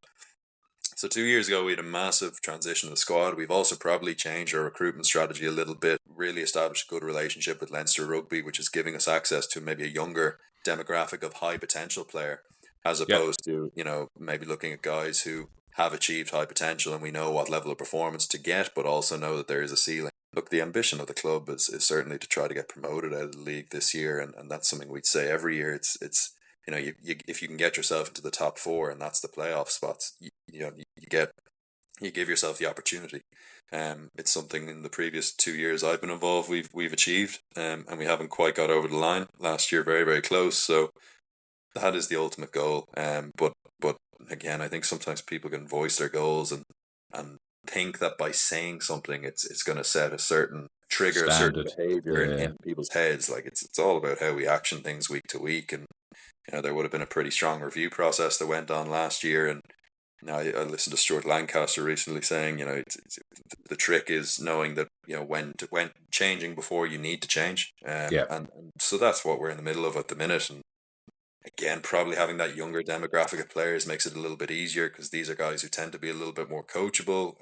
So 2 years ago, we had a massive transition of the squad. We've also probably changed our recruitment strategy a little bit, really established a good relationship with Leinster Rugby, which is giving us access to maybe a younger demographic of high potential player, as opposed to, maybe looking at guys who have achieved high potential and we know what level of performance to get, but also know that there is a ceiling. Look, the ambition of the club is certainly to try to get promoted out of the league this year, and that's something we'd say every year. It's you if you can get yourself into the top four and that's the playoff spots, you give yourself the opportunity. It's something in the previous 2 years I've been involved we've achieved, and we haven't quite got over the line. Last year, very, very close. So that is the ultimate goal. But again, I think sometimes people can voice their goals and think that by saying something, it's going to set a certain trigger, Standard. a certain behavior in people's heads. Like it's all about how we action things week to week, and there would have been a pretty strong review process that went on last year. And I listened to Stuart Lancaster recently saying, the trick is knowing that when changing before you need to change. And so that's what we're in the middle of at the minute. And again, probably having that younger demographic of players makes it a little bit easier because these are guys who tend to be a little bit more coachable.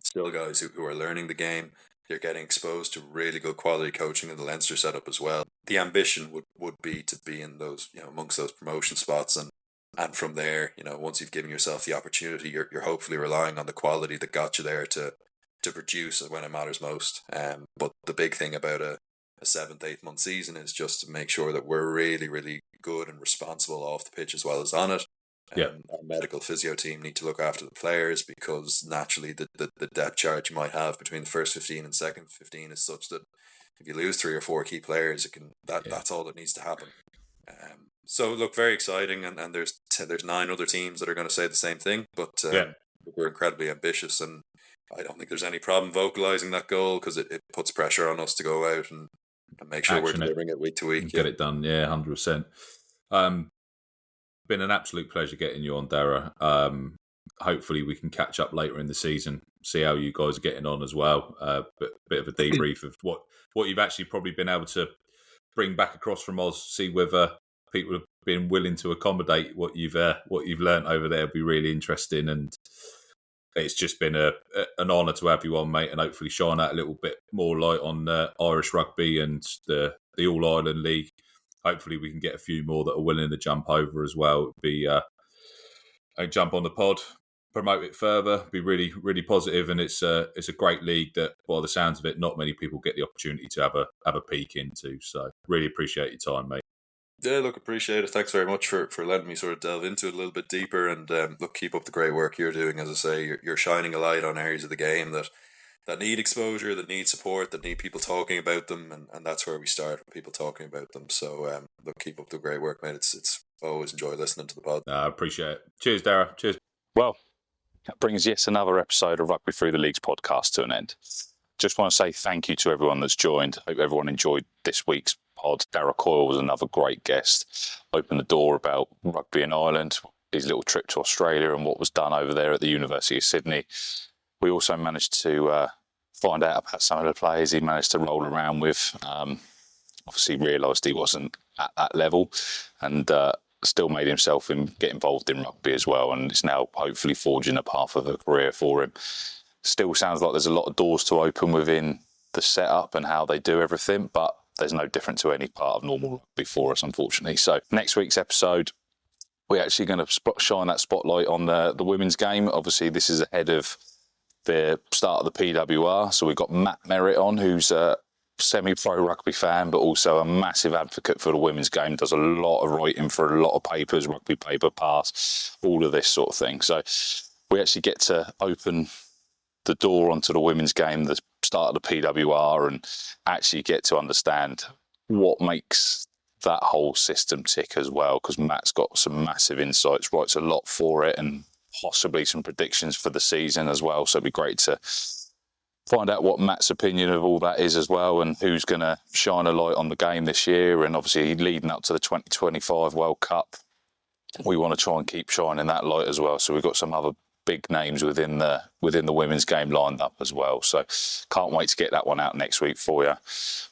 Still guys who are learning the game. They're getting exposed to really good quality coaching in the Leinster setup as well. The ambition would be to be in those, amongst those promotion spots, and from there, once you've given yourself the opportunity, you're hopefully relying on the quality that got you there to produce when it matters most. But the big thing about a 7th, 8th month season is just to make sure that we're really, really good and responsible off the pitch as well as on it. Our medical physio team need to look after the players because naturally the depth chart you might have between the first 15 and second 15 is such that if you lose 3 or 4 key players, that's all that needs to happen. So look, very exciting, and there's 9 other teams that are going to say the same thing, but we're incredibly ambitious, and I don't think there's any problem vocalizing that goal because it puts pressure on us to go out and make sure we're delivering it week to week. Get it done, 100%. Been an absolute pleasure getting you on, Darragh. Hopefully we can catch up later in the season, see how you guys are getting on as well. Bit of a debrief of what you've actually probably been able to bring back across from Oz. See whether people have been willing to accommodate what you've learnt over there. It'll be really interesting, and it's just been an honour to have you on, mate, and hopefully shine out a little bit more light on Irish rugby and the All Ireland League. Hopefully we can get a few more that are willing to jump over as well. Be jump on the pod, promote it further. Be really, really positive, and it's a great league that, by the sounds of it, not many people get the opportunity to have a peek into. So really appreciate your time, mate. Yeah, look, appreciate it. Thanks very much for letting me sort of delve into it a little bit deeper, and look, keep up the great work you're doing. As I say, you're shining a light on areas of the game that need exposure, that need support, that need people talking about them, and that's where we start, with people talking about them. So look, keep up the great work, mate. It's always enjoy listening to the pod. I appreciate it. Cheers, Darragh. Cheers. Well, that brings yet another episode of Rugby Through the Leagues podcast to an end. Just want to say thank you to everyone that's joined. Hope everyone enjoyed this week's pod. Darragh Coyle was another great guest. Opened the door about rugby in Ireland, his little trip to Australia and what was done over there at the University of Sydney. We also managed to find out about some of the players he managed to roll around with. Obviously realised he wasn't at that level, and still made himself get involved in rugby as well, and it's now hopefully forging a path of a career for him. Still sounds like there's a lot of doors to open within the setup and how they do everything, but there's no different to any part of normal rugby for us, unfortunately. So next week's episode, we're actually going to shine that spotlight on the women's game. Obviously, this is ahead of the start of the PWR. So we've got Matt Merritt on, who's semi-pro rugby fan, but also a massive advocate for the women's game, does a lot of writing for a lot of papers, Rugby Paper Pass, all of this sort of thing. So we actually get to open the door onto the women's game, the start of the PWR, and actually get to understand what makes that whole system tick as well, because Matt's got some massive insights, writes a lot for it, and possibly some predictions for the season as well. So it'd be great to find out what Matt's opinion of all that is as well, and who's going to shine a light on the game this year. And obviously leading up to the 2025 World Cup, we want to try and keep shining that light as well. So we've got some other big names within the women's game lined up as well. So can't wait to get that one out next week for you.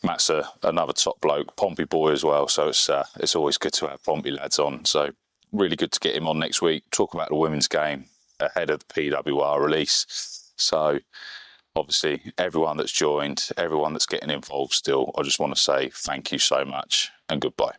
Matt's another top bloke, Pompey boy as well. So it's always good to have Pompey lads on. So really good to get him on next week, talk about the women's game ahead of the PWR release. So obviously everyone that's joined, everyone that's getting involved still, I just want to say thank you so much and goodbye.